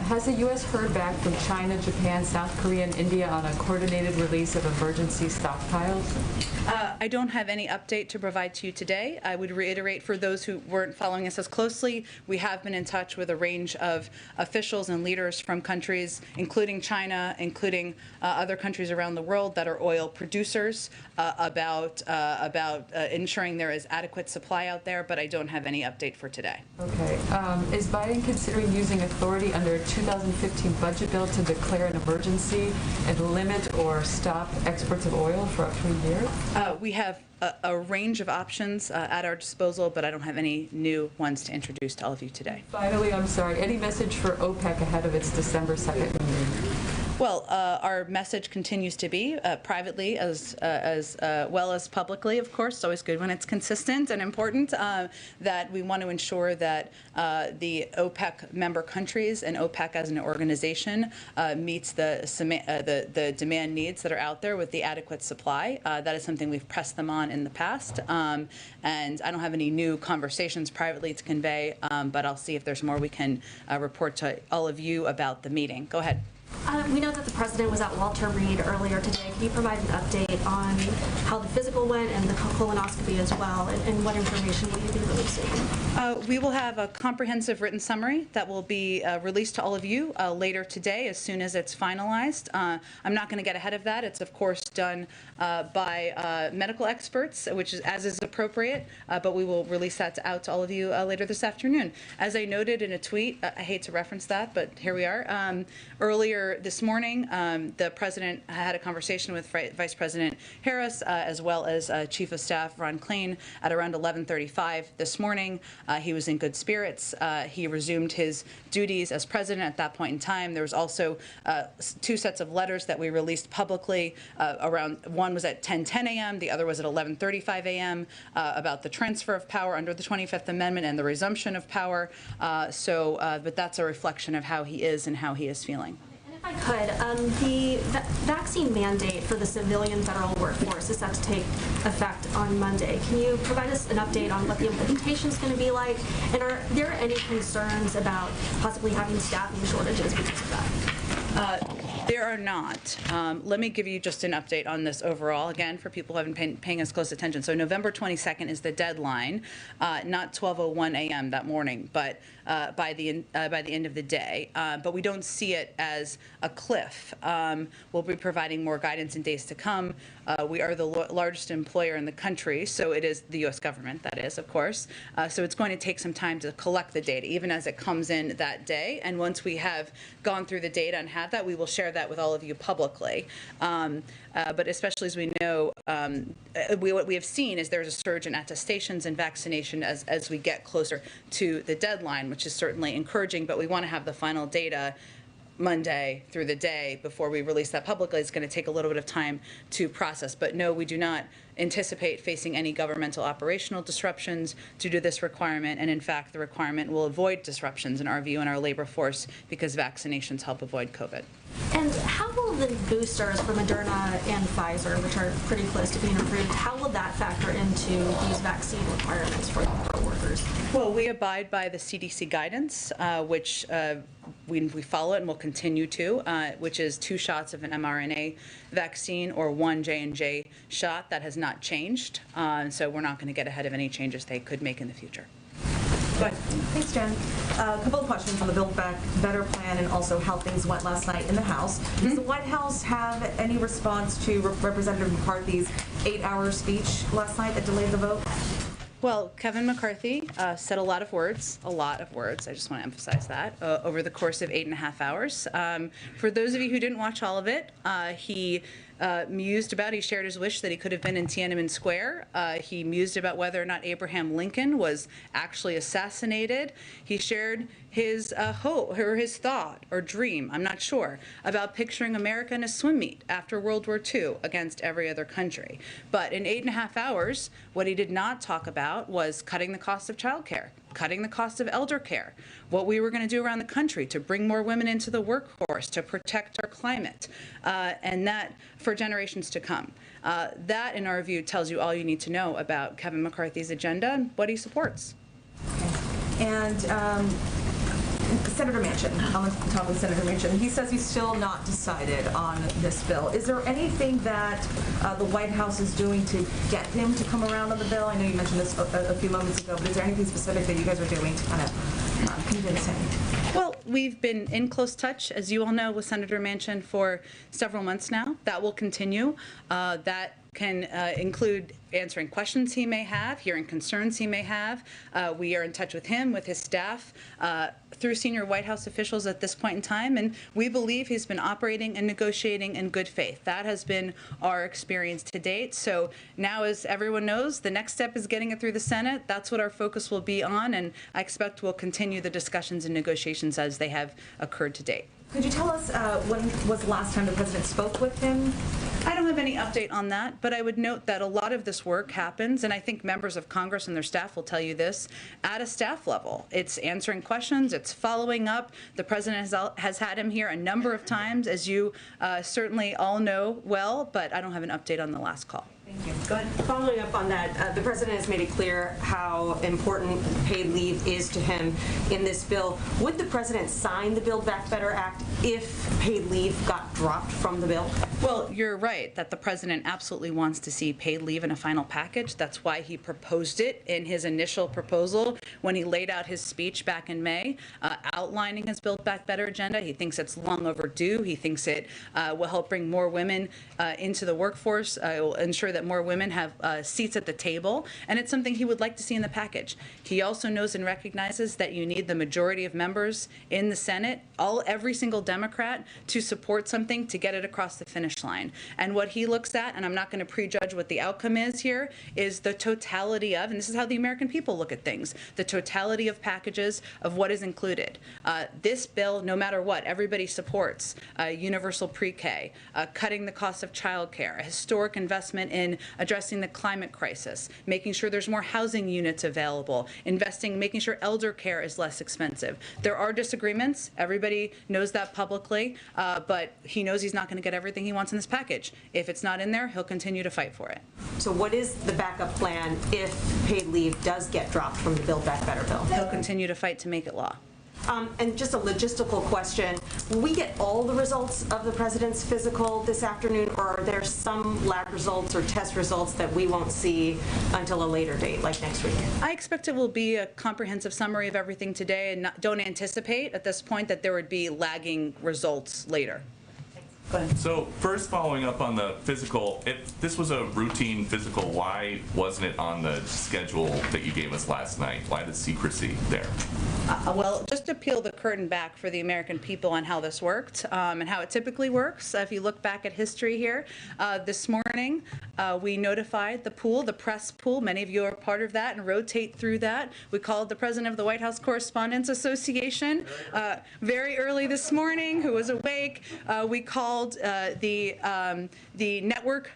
Has the U.S. heard back from China, Japan, South Korea, and India on a coordinated release of emergency stockpiles? I don't have any update to provide to you today. I would reiterate, for those who weren't following us as closely, we have been in touch with a range of officials and leaders from countries, including China, including other countries around the world that are oil producers, about ensuring there is adequate supply out there, but I don't have any update for today. Okay. Is Biden considering using authority under a 2015 budget bill to declare an emergency and limit or stop exports of oil for up to a year? We have a range of options at our disposal, but I don't have any new ones to introduce to all of you today. Finally, I'm sorry, any message for OPEC ahead of its December 2nd meeting? Well, our message continues to be, privately as well as publicly, of course. It's always good when it's consistent and important, that we want to ensure that the OPEC member countries and OPEC as an organization meets the demand needs that are out there with the adequate supply. That is something we've pressed them on in the past. And I don't have any new conversations privately to convey, but I'll see if there's more we can report to all of you about the meeting. Go ahead. We know that the president was at Walter Reed earlier today. Can you provide an update on how the physical went and the colonoscopy as well, and what information will you be releasing? We will have a comprehensive written summary that will be released to all of you later today as soon as it's finalized. I'm not going to get ahead of that. It's, of course, done by medical experts, which is as is appropriate, but we will release that out to all of you later this afternoon. As I noted in a tweet, I hate to reference that, but here we are. Earlier this morning, the president had a conversation with Vice President Harris, as well as Chief of Staff Ron Klain, at around 11:35 this morning. He was in good spirits. He resumed his duties as president at that point in time. There was also 2 sets of letters that we released publicly. One was at 10:10 a.m., the other was at 11:35 a.m. About the transfer of power under the 25th Amendment and the resumption of power. But that's a reflection of how he is and how he is feeling. If I could, the vaccine mandate for the civilian federal workforce is set to take effect on Monday. Can you provide us an update on what the implementation is going to be like? And are there any concerns about possibly having staffing shortages because of that? There are not. Let me give you just an update on this overall, again, for people who haven't been paying us close attention. So November 22nd is the deadline, not 12:01 a.m. that morning, but by the end of the day. But we don't see it as a cliff. We'll be providing more guidance in days to come. We are the largest employer in the country, so it is the U.S. government, that is, of course. So it's going to take some time to collect the data, even as it comes in that day. And once we have gone through the data and have that, we will share that with all of you publicly. But especially as we know, what we have seen is there's a surge in attestations and vaccination as we get closer to the deadline, which is certainly encouraging, but we want to have the final data Monday through the day before we release that publicly. It's going to take a little bit of time to process. But no, we do not anticipate facing any governmental operational disruptions due to this requirement. And in fact, the requirement will avoid disruptions in our view in our labor force because vaccinations help avoid COVID. And how will the boosters for Moderna and Pfizer, which are pretty close to being approved, how will that factor into these vaccine requirements for workers? Well, we abide by the CDC guidance, which we follow it and will continue to, which is 2 shots of an mRNA vaccine or 1 J&J shot. That has not changed, so we're not going to get ahead of any changes they could make in the future. Go ahead. Thanks, Jen. A couple of questions on the Build Back Better plan and also how things went last night in the House. Does the White House have any response to Representative McCarthy's 8-hour speech last night that delayed the vote? Well, Kevin McCarthy said a lot of words, I just want to emphasize that, over the course of 8.5 hours. For those of you who didn't watch all of it, he mused about, he shared his wish that he could have been in Tiananmen Square. He mused about whether or not Abraham Lincoln was actually assassinated. He shared his hope, or his thought, or dream, I'm not sure, about picturing America in a swim meet after World War II against every other country. But in 8.5 hours, what he did not talk about was cutting the cost of childcare, cutting the cost of elder care, what we were going to do around the country to bring more women into the workforce, to protect our climate, and that for generations to come. That, in our view, tells you all you need to know about Kevin McCarthy's agenda and what he supports. Okay. And Senator Manchin, on the top of Senator Manchin, he says he's still not decided on this bill. Is there anything that the White House is doing to get him to come around on the bill? I know you mentioned this a few moments ago, but is there anything specific that you guys are doing to kind of convince him? Well, we've been in close touch, as you all know, with Senator Manchin for several months now. That will continue. That can include answering questions he may have, hearing concerns he may have. We are in touch with him, with his staff, through senior White House officials at this point in time, and we believe he's been operating and negotiating in good faith. That has been our experience to date. So now, as everyone knows, the next step is getting it through the Senate. That's what our focus will be on, and I expect we'll continue the discussions and negotiations as they have occurred to date. Could you tell us when was the last time the president spoke with him? I don't have any update on that, but I would note that a lot of this work happens, and I think members of Congress and their staff will tell you this, at a staff level. It's answering questions, it's following up. The president has had him here a number of times, as you certainly all know well, but I don't have an update on the last call. Thank you. Go ahead. Following up on that, the president has made it clear how important paid leave is to him in this bill. Would the president sign the Build Back Better Act if paid leave got dropped from the bill? Well, you're right that the president absolutely wants to see paid leave in a final package. That's why he proposed it in his initial proposal when he laid out his speech back in May, outlining his Build Back Better agenda. He thinks it's long overdue. He thinks it will help bring more women into the workforce. It will ensure that more women have seats at the table, and it's something he would like to see in the package. He also knows and recognizes that you need the majority of members in the Senate, every single Democrat, to support something to get it across the finish line. And what he looks at, and I'm not going to prejudge what the outcome is here, is the totality of, and this is how the American people look at things, the totality of packages of what is included. This bill, no matter what, everybody supports universal pre-K, cutting the cost of childcare, a historic investment in addressing the climate crisis, making sure there's more housing units available, investing, making sure elder care is less expensive. There are disagreements. Everybody knows that publicly, but he knows he's not going to get everything he wants in this package. If it's not in there, he'll continue to fight for it. So what is the backup plan if paid leave does get dropped from the Build Back Better bill? He'll continue to fight to make it law. And just a logistical question, will we get all the results of the president's physical this afternoon, or are there some lab results or test results that we won't see until a later date, like next week? I expect it will be a comprehensive summary of everything today, and don't anticipate at this point that there would be lagging results later. Go ahead. So first, following up on the physical, if this was a routine physical, why wasn't it on the schedule that you gave us last night? Why the secrecy there? Well, just to peel the curtain back for the American people on how this worked and how it typically works, if you look back at history here, this morning we notified the pool, the press pool. Many of you are part of that and rotate through that. We called the president of the White House Correspondents Association very early this morning, who was awake. We called the network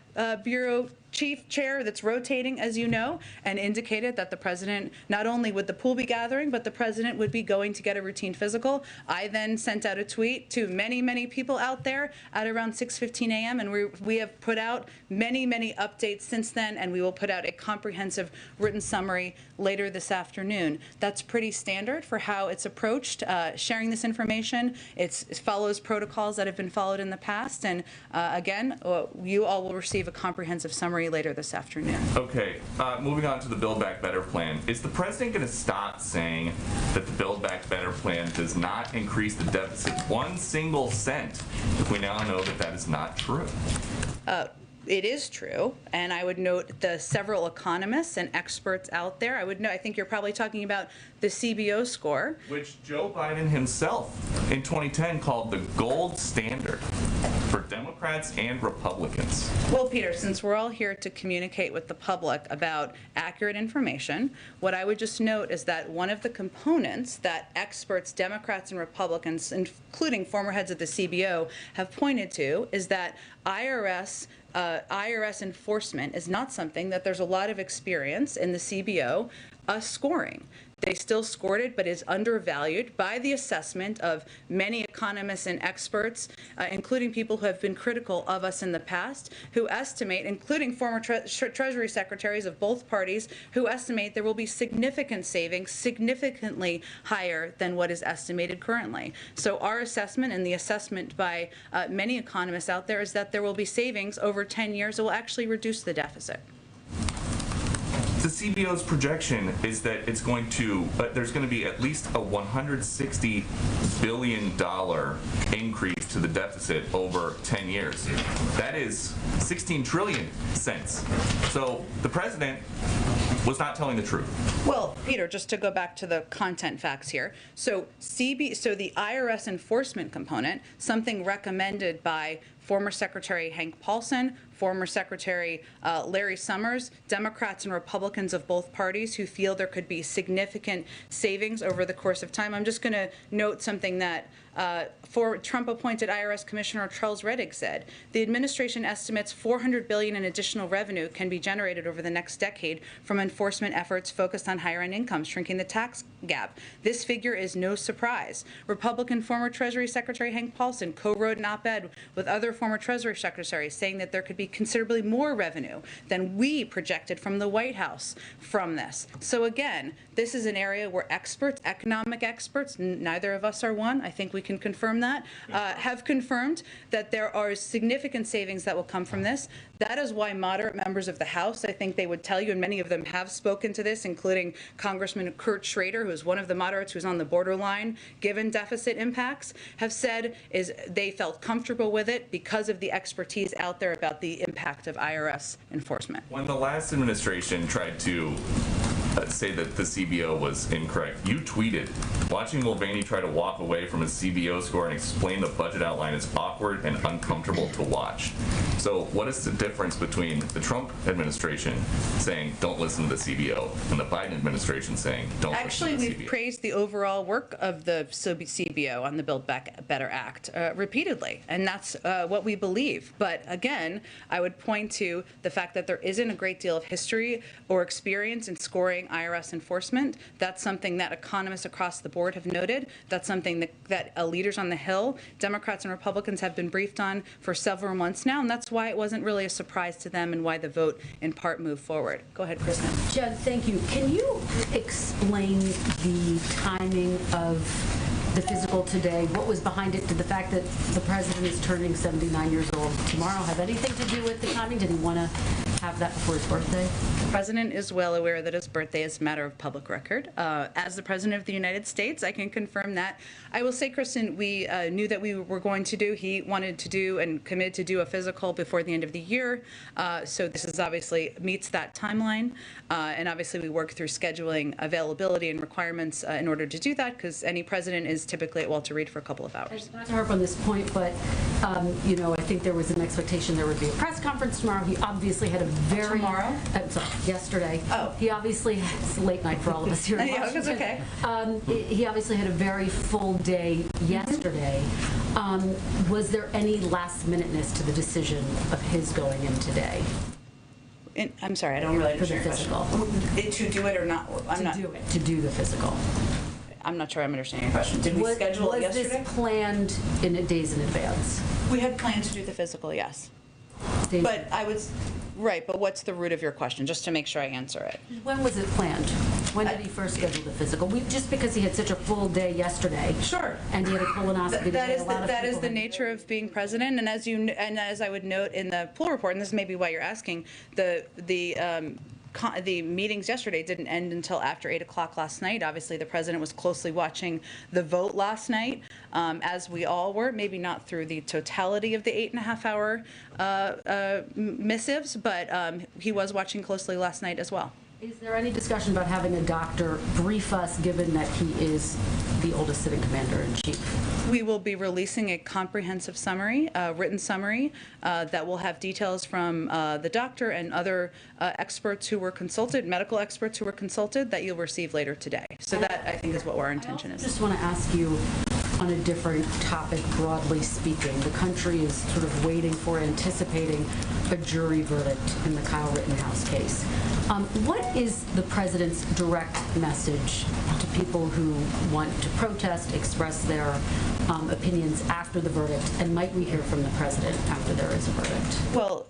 bureau chief chair that's rotating, as you know, and indicated that the president, not only would the pool be gathering, but the president would be going to get a routine physical. I then sent out a tweet to many, many people out there at around 6:15 a.m. and we have put out many, many updates since then, and we will put out a comprehensive written summary later this afternoon. That's pretty standard for how it's approached, sharing this information. It follows protocols that have been followed in the past, and again, you all will receive a comprehensive summary later this afternoon. Okay, moving on to the Build Back Better plan. Is the president going to stop saying that the Build Back Better plan does not increase the deficit 1 single cent if we now know that that is not true? It is true, and I would note the several economists and experts out there. I think you're probably talking about the CBO score, which Joe Biden himself in 2010 called the gold standard for Democrats and Republicans. Well, Peter, since we're all here to communicate with the public about accurate information, what I would just note is that one of the components that experts, Democrats and Republicans, including former heads of the CBO, have pointed to is that IRS enforcement is not something that there's a lot of experience in the CBO scoring. They still scored it, but is undervalued by the assessment of many economists and experts, including people who have been critical of us in the past, who estimate, including former Treasury secretaries of both parties, who estimate there will be significant savings, significantly higher than what is estimated currently. So our assessment and the assessment by many economists out there is that there will be savings over 10 years that will actually reduce the deficit. The CBO's projection is that it's going to, there's going to be at least a $160 billion increase to the deficit over 10 years. That is 16 trillion cents. So the president was not telling the truth. Well, Peter, just to go back to the content facts here. So the IRS enforcement component, something recommended by former Secretary Hank Paulson, former Secretary Larry Summers, Democrats and Republicans of both parties who feel there could be significant savings over the course of time. I'm just going to note something that for Trump-appointed IRS Commissioner Charles Rettig said. The administration estimates $400 billion in additional revenue can be generated over the next decade from enforcement efforts focused on higher-end incomes, shrinking the tax gap. This figure is no surprise. Republican former Treasury Secretary Hank Paulson co-wrote an op-ed with other former Treasury secretaries saying that there could be considerably more revenue than we projected from the White House from this. So again, this is an area where experts, economic experts, neither of us are one, I think we can confirm that, have confirmed that there are significant savings that will come from this. That is why moderate members of the House, I think they would tell you, and many of them have spoken to this, including Congressman Kurt Schrader, who is one of the moderates who's on the borderline given deficit impacts, have said is they felt comfortable with it because of the expertise out there about the impact of IRS enforcement. When the last administration tried to say that the CBO was incorrect, you tweeted, watching Mulvaney try to walk away from a CBO score and explain the budget outline is awkward and uncomfortable to watch. So what is the difference between the Trump administration saying don't listen to the CBO and the Biden administration saying don't listen to the CBO? Actually, we've praised the overall work of the CBO on the Build Back Better Act repeatedly, and that's what we believe. But again, I would point to the fact that there isn't a great deal of history or experience in scoring IRS enforcement. That's something that economists across the board have noted. That's something that leaders on the Hill, Democrats and Republicans, have been briefed on for several months now, and that's why it wasn't really a surprise to them and why the vote in part moved forward. Go ahead, Kristen. Judd, thank you. Can you explain the timing of the physical today? What was behind it? Did the fact that the president is turning 79 years old tomorrow have anything to do with the timing? Did he want to have that before his birthday? The President is well aware that his birthday is a matter of public record. As the President of the United States, I can confirm that. I will say, Kristen, we knew that we were going to do, he wanted to do and committed to do a physical before the end of the year. So this is obviously meets that timeline. And obviously we work through scheduling availability and requirements in order to do that, because any president is typically at Walter Reed for a couple of hours. Not to harp on this point, but you know, I think there was an expectation there would be a press conference tomorrow. He obviously had a very yesterday. Oh, he obviously it's a late night for all of us here. Yeah, it's okay. He obviously had a very full day yesterday. Was there any last minuteness to the decision of his going in today? I'm sorry, I don't really understand your question. To do it or not? To do the physical. I'm not sure I'm understanding your question. Did we schedule it yesterday? Was this planned in days in advance? We had planned to do the physical, yes. But I was, right, but what's the root of your question, just to make sure I answer it? When was it planned? When did he first schedule the physical? Just because he had such a full day yesterday. Sure. And he had a colonoscopy. That is the nature of being president, and as I would note in the poll report, and this may be why you're asking, the meetings yesterday didn't end until after 8 o'clock last night. Obviously, the president was closely watching the vote last night, as we all were, maybe not through the totality of the 8.5-hour missives, but he was watching closely last night as well. Is there any discussion about having a doctor brief us, given that he is the oldest sitting commander-in-chief? We will be releasing a comprehensive summary, written summary, that will have details from the doctor and other experts who were consulted, medical experts who were consulted, that you'll receive later today. So that, I think, is what our intention is. I just want to ask you on a different topic, broadly speaking. The country is sort of waiting for, anticipating a jury verdict in the Kyle Rittenhouse case. What is the president's direct message to people who want to protest, express their opinions after the verdict, and might we hear from the president after there is a verdict? Well,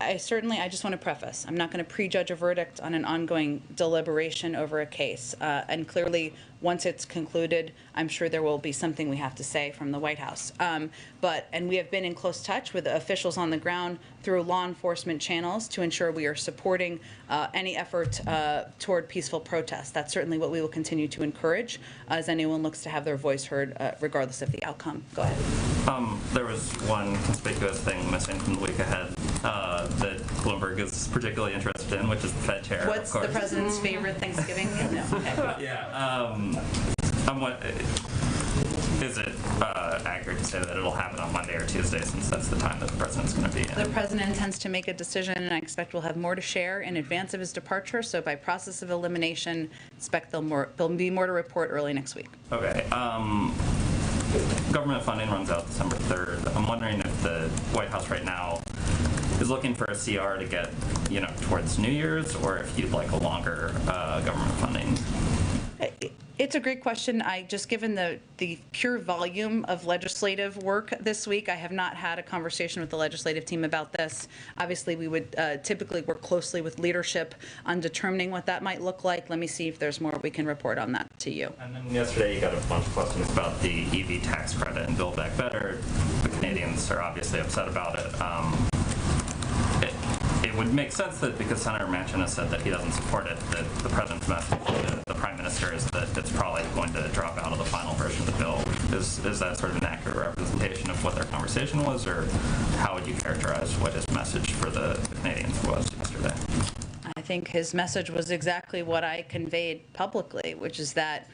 I just want to preface, I'm not going to prejudge a verdict on an ongoing deliberation over a case. And clearly, once it's concluded, I'm sure there will be something we have to say from the White House. And we have been in close touch with the officials on the ground through law enforcement channels to ensure we are supporting any effort toward peaceful protest. That's certainly what we will continue to encourage as anyone looks to have their voice heard, regardless of the outcome. Go ahead. There was one conspicuous thing missing from the week ahead that Bloomberg is particularly interested in, which is the Fed chair. What's the president's favorite Thanksgiving meal? No. Okay. Yeah. Is it accurate to say that it'll happen on Monday or Tuesday, since that's the time that the president's going to be in? The president intends to make a decision, and I expect we'll have more to share in advance of his departure. So by process of elimination, expect there'll be more to report early next week. Okay. Government funding runs out December 3rd. I'm wondering if the White House right now is looking for a CR to get, towards New Year's, or if you'd like a longer government funding. It's a great question. Given the pure volume of legislative work this week, I have not had a conversation with the legislative team about this. Obviously, we would typically work closely with leadership on determining what that might look like. Let me see if there's more we can report on that to you. And then yesterday you got a bunch of questions about the EV tax credit and Build Back Better. The Canadians are obviously upset about it. It would make sense that because Senator Manchin has said that he doesn't support it, that the president's message to the prime minister is that it's probably going to drop out of the final version of the bill. Is that sort of an accurate representation of what their conversation was, or how would you characterize what his message for the Canadians was yesterday? I think his message was exactly what I conveyed publicly, which is that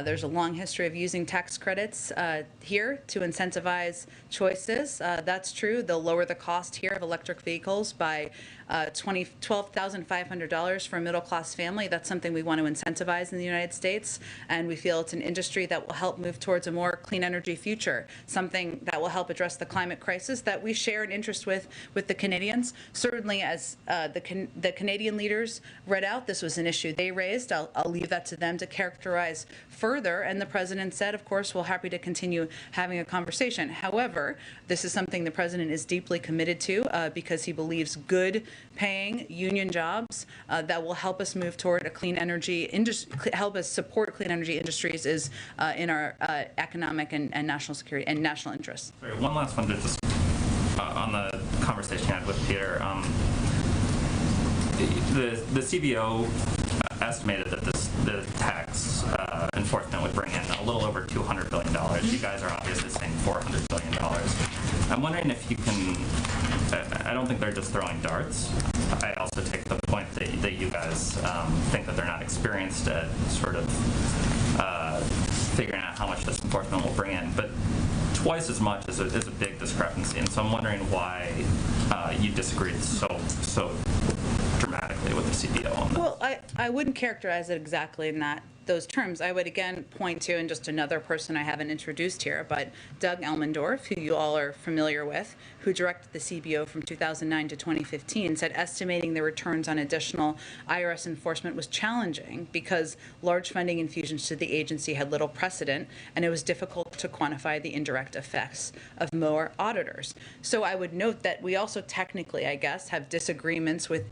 there's a long history of using tax credits here to incentivize choices. That's true. They'll lower the cost here of electric vehicles by $12,500 for a middle-class family. That's something we want to incentivize in the United States, and we feel it's an industry that will help move towards a more clean energy future, something that will help address the climate crisis that we share an interest with the Canadians. Certainly, as the Canadian leaders read out, this was an issue they raised. I'll leave that to them to characterize further, and the president said, of course, we're happy to continue having a conversation. However, this is something the president is deeply committed to because he believes good paying union jobs that will help us move toward a clean energy industry, help us support clean energy industries is in our economic and national security and national interests. Sorry, one last one to just on the conversation I had with Peter. the CBO estimated that the tax enforcement would bring in a little over $200 billion. You guys are obviously saying $400 billion. I'm wondering if you can, I don't think they're just throwing darts. I also take the point that you guys think that they're not experienced at sort of figuring out how much this enforcement will bring in, but twice as much is a big discrepancy. And so I'm wondering why you disagreed so dramatically with the CBO on that. Well, I wouldn't characterize it exactly in those terms. I would again point to, and just another person I haven't introduced here, but Doug Elmendorf, who you all are familiar with, who directed the CBO from 2009 to 2015, said estimating the returns on additional IRS enforcement was challenging because large funding infusions to the agency had little precedent, and it was difficult to quantify the indirect effects of more auditors. So I would note that we also technically, I guess, have disagreements with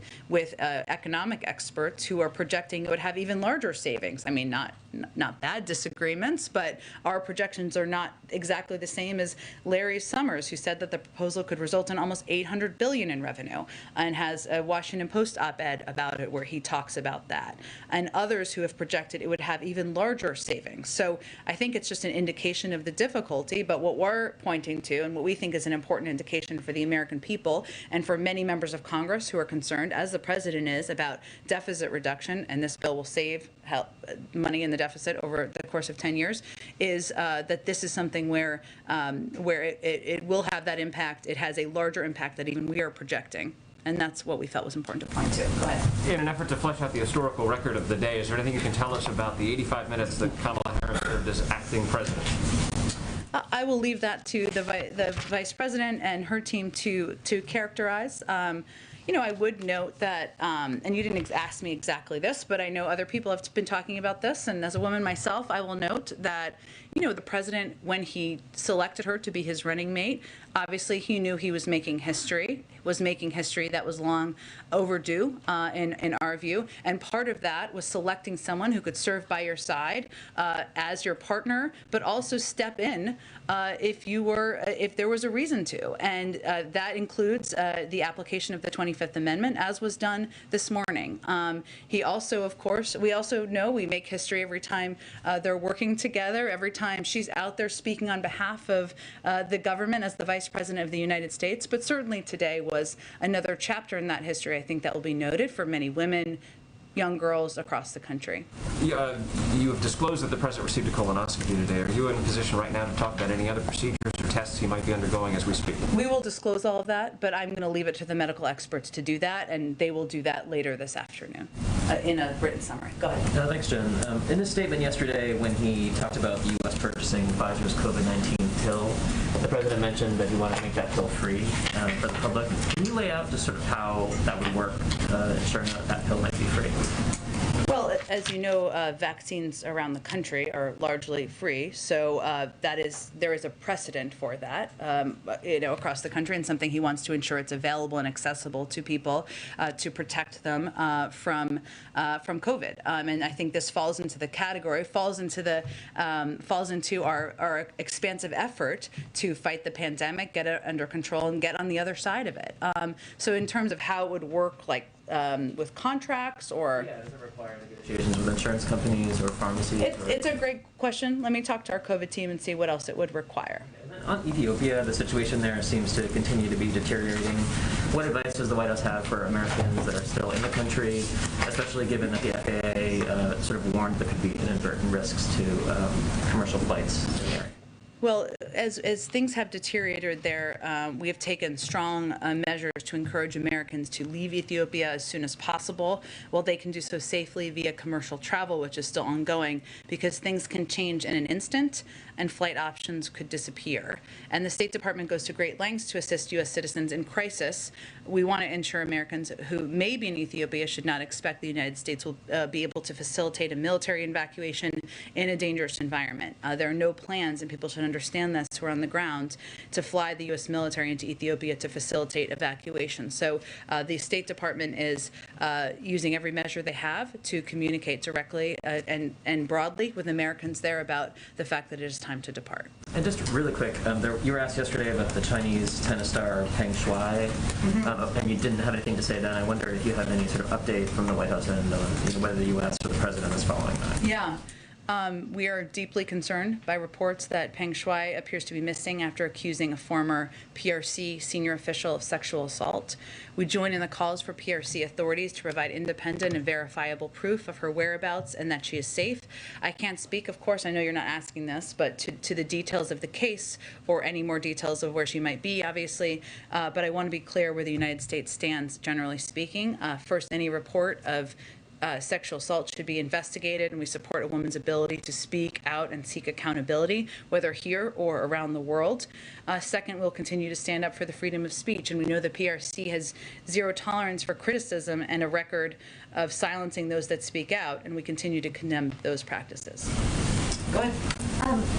economic experts who are projecting it would have even larger savings. I mean, not bad disagreements, but our projections are not exactly the same as Larry Summers, who said that the proposal could result in almost $800 billion in revenue, and has a Washington Post op-ed about it where he talks about that, and others who have projected it would have even larger savings. So I think it's just an indication of the difficulty, but what we're pointing to and what we think is an important indication for the American people and for many members of Congress who are concerned, as the president is, about deficit reduction, and this bill will save money in the deficit over the course of 10 years, is that this is something where it will have that impact. It has a larger impact that even we are projecting. And that's what we felt was important to point to. Go ahead. In an effort to flesh out the historical record of the day, is there anything you can tell us about the 85 minutes that Kamala Harris served as acting president? I will leave that to the vice president and her team to characterize. You know, I would note that, and you didn't ask me exactly this, but I know other people have been talking about this, and as a woman myself, I will note that, you know, the president, when he selected her to be his running mate, obviously he knew he was making history that was long overdue in our view, and part of that was selecting someone who could serve by your side as your partner, but also step in if there was a reason to, and that includes the application of the 25th Amendment, as was done this morning. He also, of course, we also know we make history every time they're working together, every time she's out there speaking on behalf of the government as the Vice President of the United States. But certainly today was another chapter in that history, I think, that will be noted for many women, young girls across the country. You have disclosed that the president received a colonoscopy today. Are you in a position right now to talk about any other procedures or tests he might be undergoing as we speak? We will disclose all of that, but I'm going to leave it to the medical experts to do that, and they will do that later this afternoon in a written summary. Go ahead. Thanks, Jen. In his statement yesterday, when he talked about the U.S. purchasing Pfizer's COVID-19 pill, the president mentioned that he wanted to make that pill free for the public. Can you lay out just sort of how that would work, ensuring that that pill might be free? Well, as you know, vaccines around the country are largely free, so there is a precedent for that, across the country, and something he wants to ensure it's available and accessible to people to protect them from COVID. And I think this falls into the category, falls into our expansive effort to fight the pandemic, get it under control, and get on the other side of it. So in terms of how it would work, like with contracts or... Yeah, does it require negotiations with insurance companies or pharmacies? It's a great question. Let me talk to our COVID team and see what else it would require. On Ethiopia, the situation there seems to continue to be deteriorating. What advice does the White House have for Americans that are still in the country, especially given that the FAA sort of warned there could be inadvertent risks to commercial flights in the area? Well, as things have deteriorated there, we have taken strong measures to encourage Americans to leave Ethiopia as soon as possible, while they can do so safely via commercial travel, which is still ongoing, because things can change in an instant and flight options could disappear. And the State Department goes to great lengths to assist U.S. citizens in crisis. We want to ensure Americans who may be in Ethiopia should not expect the United States will be able to facilitate a military evacuation in a dangerous environment. There are no plans, and people should understand this who are on the ground to fly the U.S. military into Ethiopia to facilitate evacuation. So the State Department is using every measure they have to communicate directly and broadly with Americans there about the fact that it is time to depart. And just really quick, you were asked yesterday about the Chinese tennis star Peng Shuai, and you didn't have anything to say then. I wonder if you have any sort of update from the White House and whether the U.S. or the president is following that. Yeah. We are deeply concerned by reports that Peng Shuai appears to be missing after accusing a former PRC senior official of sexual assault. We join in the calls for PRC authorities to provide independent and verifiable proof of her whereabouts and that she is safe. I can't speak, of course, I know you're not asking this, but to the details of the case or any more details of where she might be, obviously. But I want to be clear where the United States stands, generally speaking. First, any report of sexual assault should be investigated, and we support a woman's ability to speak out and seek accountability, whether here or around the world. Second, we'll continue to stand up for the freedom of speech, and we know the PRC has zero tolerance for criticism and a record of silencing those that speak out, and we continue to condemn those practices. Go ahead.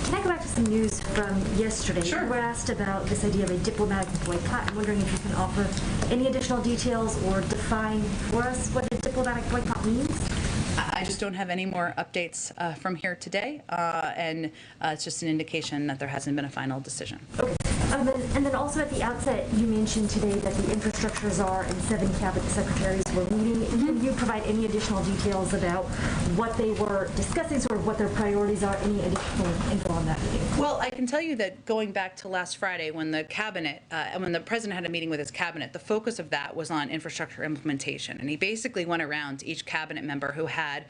Can I go back to some news from yesterday? Sure. We were asked about this idea of a diplomatic boycott. I'm wondering if you can offer any additional details or define for us what a diplomatic boycott means? I just don't have any more updates from here today, and it's just an indication that there hasn't been a final decision. Okay. And then also at the outset, you mentioned today that the infrastructure czar and 7 cabinet secretaries were meeting. Can you provide any additional details about what they were discussing, sort of what their priorities are, any additional info on that meeting? Well, I can tell you that going back to last Friday when the cabinet, when the president had a meeting with his cabinet, the focus of that was on infrastructure implementation. And he basically went around to each cabinet member who had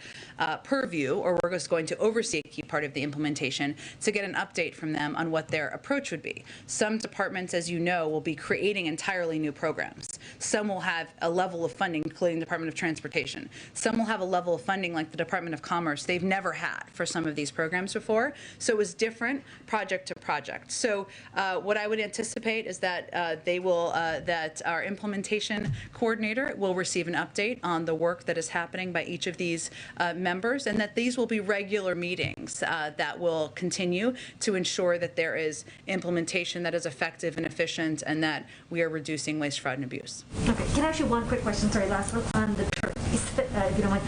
purview or was going to oversee a key part of the implementation to get an update from them on what their approach would be. Some departments, as you know, will be creating entirely new programs. Some will have a level of funding, including the Department of Transportation. Some will have a level of funding like the Department of Commerce they've never had for some of these programs before. So it was different project to project. So what I would anticipate is that that our implementation coordinator will receive an update on the work that is happening by each of these members, and that these will be regular meetings that will continue to ensure that there is implementation that is effective and efficient, and that we are reducing waste, fraud, and abuse. Okay. Can I ask you one quick question? Sorry, last one on the turkeys, if you don't mind.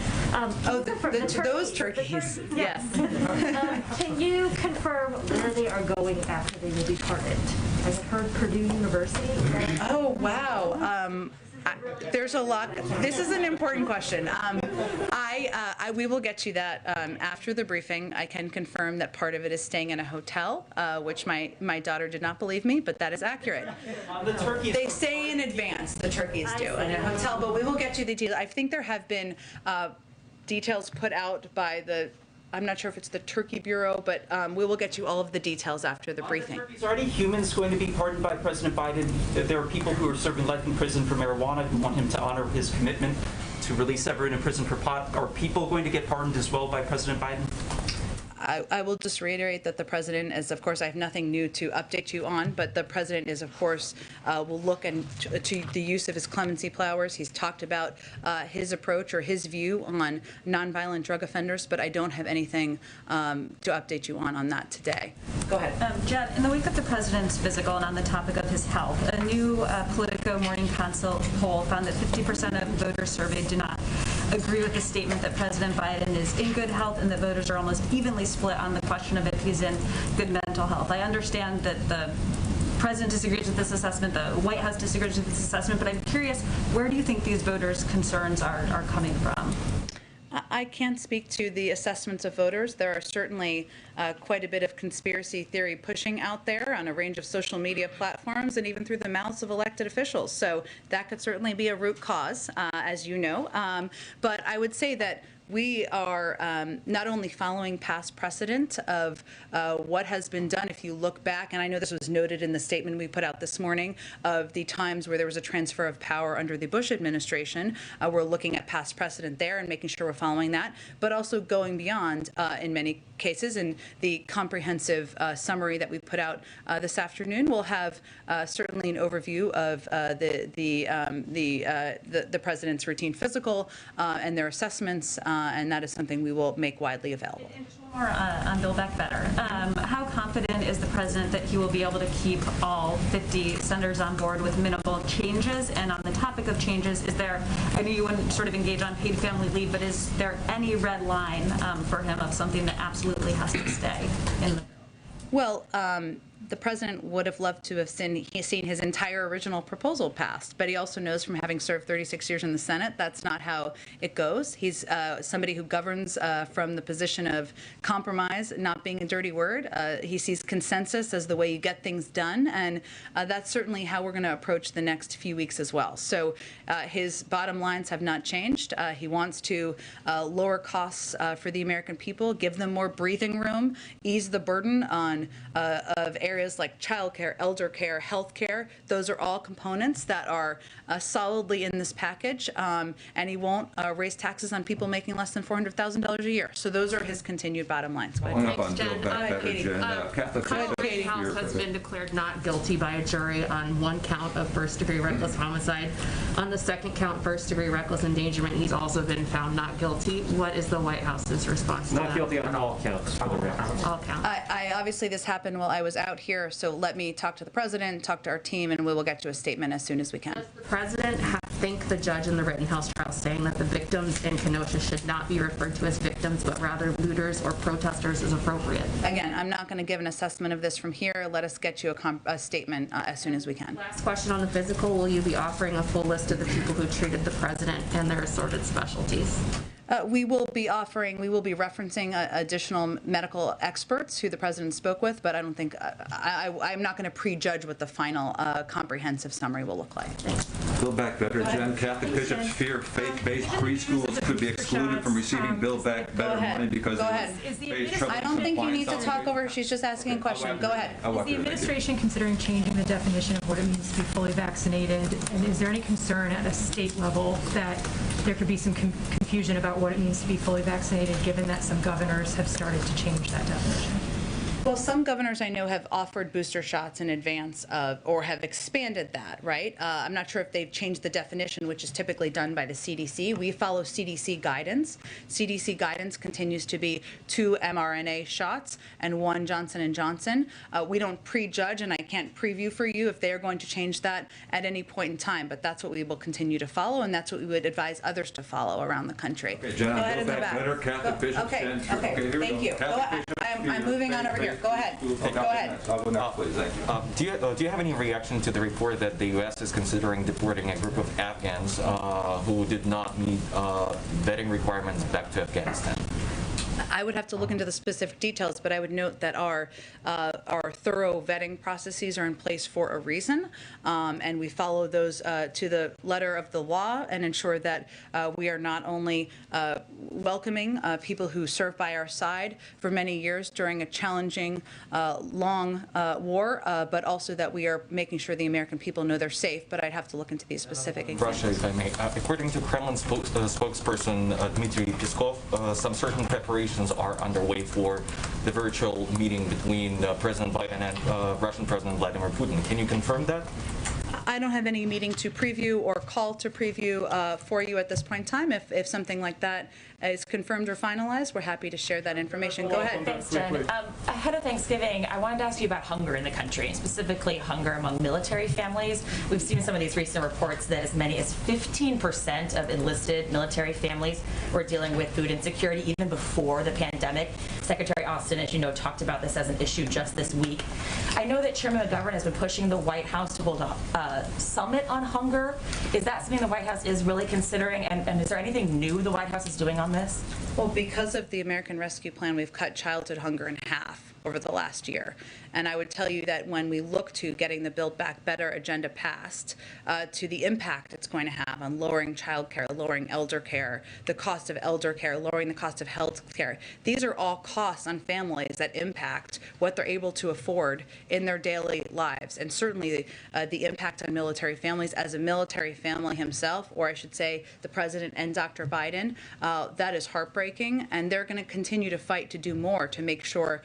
Those turkeys, yes. Can you confirm where they are going after they will be carted? I've heard Purdue University. Oh, wow. There's a lot. This is an important question. We will get you that after the briefing. I can confirm that part of it is staying in a hotel, which my daughter did not believe me, but that is accurate. The turkeys. They say in advance, the turkeys do, in a hotel, but we will get you the details. I think there have been details put out by I'm not sure if it's the Turkey Bureau, but we will get you all of the details after the briefing. Are any humans going to be pardoned by President Biden? There are people who are serving life in prison for marijuana who want him to honor his commitment to release everyone in prison for pot. Are people going to get pardoned as well by President Biden? I will just reiterate that the president is, of course, I have nothing new to update you on, but the president is, of course, will look to the use of his clemency powers. He's talked about his approach or his view on nonviolent drug offenders, but I don't have anything to update you on that today. Go ahead. Jed, in the wake of the president's physical and on the topic of his health, a new Politico Morning Consult poll found that 50% of voters surveyed do not agree with the statement that President Biden is in good health, and that voters are almost evenly split on the question of if he's in good mental health. I understand that the president disagrees with this assessment, the White House disagrees with this assessment, but I'm curious, where do you think these voters' concerns are coming from? I can't speak to the assessments of voters. There are certainly quite a bit of conspiracy theory pushing out there on a range of social media platforms and even through the mouths of elected officials. So that could certainly be a root cause, as you know. But I would say that we are not only following past precedent of what has been done. If you look back, and I know this was noted in the statement we put out this morning, of the times where there was a transfer of power under the Bush administration, we're looking at past precedent there and making sure we're following that, but also going beyond in many cases. And the comprehensive summary that we put out this afternoon will have certainly an overview of the president's routine physical and their assessments. and that is something we will make widely available. More on Build Back Better. How confident is the president that he will be able to keep all 50 senators on board with minimal changes? And on the topic of changes, is there, I know you wouldn't sort of engage on paid family leave, but is there any red line for him of something that absolutely has to stay in the bill? Well, the president would have loved to have seen his entire original proposal passed, but he also knows from having served 36 years in the Senate, that's not how it goes. He's somebody who governs from the position of compromise, not being a dirty word. He sees consensus as the way you get things done, and that's certainly how we're going to approach the next few weeks as well. So his bottom lines have not changed. He wants to lower costs for the American people, give them more breathing room, ease the burden on of areas like childcare, elder care, health care. Those are all components that are solidly in this package, and he won't raise taxes on people making less than $400,000 a year. So those are his continued bottom lines. Following up on Build Back Better, Jen, Kyle Rittenhouse has been declared not guilty by a jury on one count of first-degree reckless homicide. On the second count, first-degree reckless endangerment, he's also been found not guilty. What is the White House's response to that? Not guilty on all counts. All counts. I obviously this happened while I was out here, so let me talk to the president, talk to our team, and we will get to a statement as soon as we can. Does the president think the judge in the Rittenhouse trial saying that the victims in Kenosha should not be referred to as victims, but rather looters or protesters is appropriate? Again, I'm not going to give an assessment of this from here. Let us get you a statement as soon as we can. Last question on the physical. Will you be offering a full list of the people who treated the president and their assorted specialties? We will be referencing additional medical experts who the president spoke with, but I don't think, I'm not going to prejudge what the final comprehensive summary will look like. Build Back Better, Jen. Catholic bishops fear faith-based preschools could be excluded from receiving Build Back Better money because Go ahead. I don't think you need to talk over her. She's just asking a question. Go ahead. Is the administration considering changing the definition of what it means to be fully vaccinated? And is there any concern at a state level that there could be some confusion about what it means to be fully vaccinated, given that some governors have started to change that definition? Well, some governors I know have offered booster shots in advance of, or have expanded that, right? I'm not sure if they've changed the definition, which is typically done by the CDC. We follow CDC guidance. CDC guidance continues to be 2 mRNA shots and 1 Johnson & Johnson. We don't prejudge, and I can't preview for you if they are going to change that at any point in time, but that's what we will continue to follow, and that's what we would advise others to follow around the country. Okay, Jen, Build Back Better, Catholic bishops. Okay, thank you. I'm moving on over here. Go ahead. Go ahead. I'll go next, please. Thank you. Do you have any reaction to the report that the U.S. is considering deporting a group of Afghans who did not meet vetting requirements back to Afghanistan? I would have to look into the specific details, but I would note that our thorough vetting processes are in place for a reason, and we follow those to the letter of the law and ensure that we are not only welcoming people who served by our side for many years during a challenging, long war, but also that we are making sure the American people know they're safe. But I'd have to look into these specific examples. Russia, if I may. According to Kremlin spokesperson Dmitry Peskov, some certain preparations are underway for the virtual meeting between President Biden and Russian President Vladimir Putin. Can you confirm that? I don't have any meeting to preview or call to preview for you at this point in time. If something like that is confirmed or finalized, we're happy to share that information. Go ahead. Thanks, Jen. Ahead of Thanksgiving, I wanted to ask you about hunger in the country, and specifically hunger among military families. We've seen some of these recent reports that as many as 15% of enlisted military families were dealing with food insecurity even before the pandemic. Secretary Austin, as you know, talked about this as an issue just this week. I know that Chairman McGovern has been pushing the White House to hold a summit on hunger. Is that something the White House is really considering, and is there anything new the White House is doing on this? Well, because of the American Rescue Plan, we've cut childhood hunger in half over the last year. And I would tell you that when we look to getting the Build Back Better agenda passed, to the impact it's going to have on lowering child care, lowering elder care, the cost of elder care, lowering the cost of health care, these are all costs on families that impact what they're able to afford in their daily lives. And certainly the impact on military families, as a military family himself, or I should say the President and Dr. Biden, that is heartbreaking, and they're going to continue to fight to do more to make sure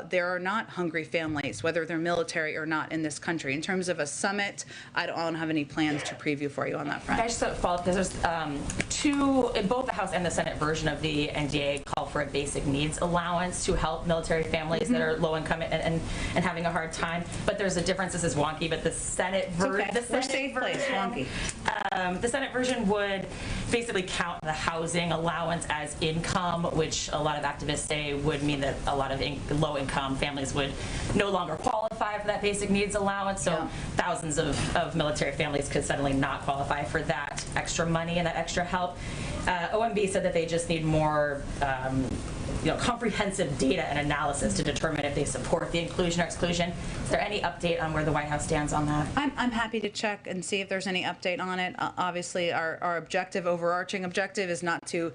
there are not hungry families, whether they're military or not, in this country. In terms of a summit, I don't have any plans to preview for you on that front. I just have a follow-up because there's both the House and the Senate version of the NDA call for a basic needs allowance to help military families that are low income and having a hard time. But there's a difference. This is wonky, but the Senate version, the Senate version would basically count the housing allowance as income, which a lot of activists say would mean that a lot of low-income families would no longer qualify for that basic needs allowance. So thousands of military families could suddenly not qualify for that extra money and that extra help. OMB said that they just need more comprehensive data and analysis to determine if they support the inclusion or exclusion. Is there any update on where the White House stands on that? I'm happy to check and see if there's any update on it. Obviously, our overarching objective is not to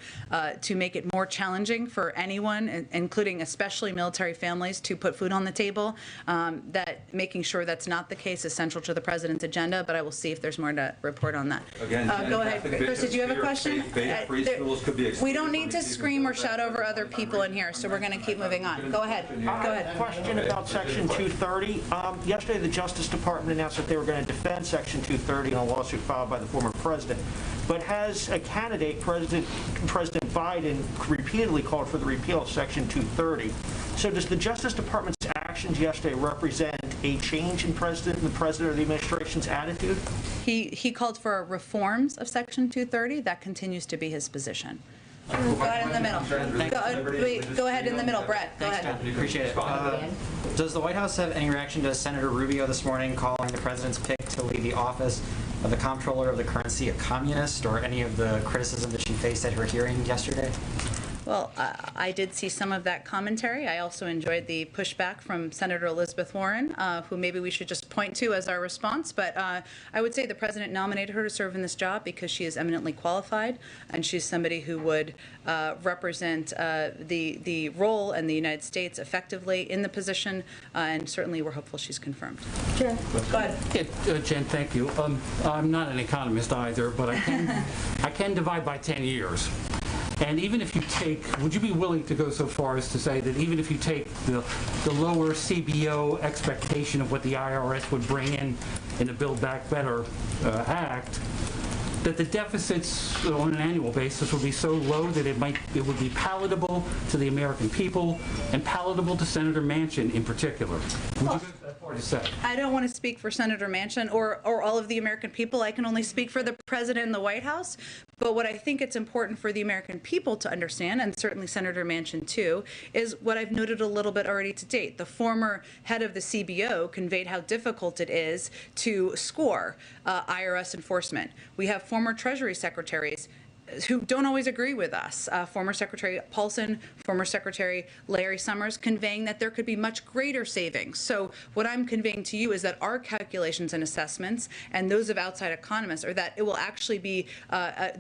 make it more challenging for anyone, including especially military families, to put food on the table. That making sure that's not the case is central to the president's agenda, but I will see if there's more to report on that. Again, go ahead. Chris, did you have a question? We don't need to scream or shout over other people in here, so we're going to keep moving on. Go ahead. Question about Section 230. Yesterday, the Justice Department announced that they were going to defend Section 230 in a lawsuit filed by the former president. But has a candidate, President Biden, repeatedly called for the repeal of Section 230. So does the Justice Department's actions yesterday represent a change in the President or the administration's attitude? He called for reforms of Section 230. That continues to be his position. Go ahead in the middle. Go ahead in the middle, Brett. Go ahead. Appreciate it. Does the White House have any reaction to Senator Rubio this morning calling the president's pick to leave the office of the comptroller of the currency a communist, or any of the criticism that she faced at her hearing yesterday? Well, I did see some of that commentary. I also enjoyed the pushback from Senator Elizabeth Warren, who maybe we should just point to as our response. But I would say the president nominated her to serve in this job because she is eminently qualified, and she's somebody who would represent the role and the United States effectively in the position, and certainly we're hopeful she's confirmed. Jen, go ahead. Jen, thank you. I'm not an economist either, but I can divide by 10 years. And even if you take, would you be willing to go so far as to say that even if you take the lower CBO expectation of what the IRS would bring in the Build Back Better Act, that the deficits on an annual basis would be so low that it would be palatable to the American people and palatable to Senator Manchin in particular? Would you go that far to say? I don't want to speak for Senator Manchin or all of the American people. I can only speak for the president and the White House. But what I think it's important for the American people to understand, and certainly Senator Manchin too, is what I've noted a little bit already to date. The former head of the CBO conveyed how difficult it is to score IRS enforcement. We have former Treasury secretaries who don't always agree with us. Former Secretary Paulson, former Secretary Larry Summers, conveying that there could be much greater savings. So what I'm conveying to you is that our calculations and assessments, and those of outside economists, are that it will actually be,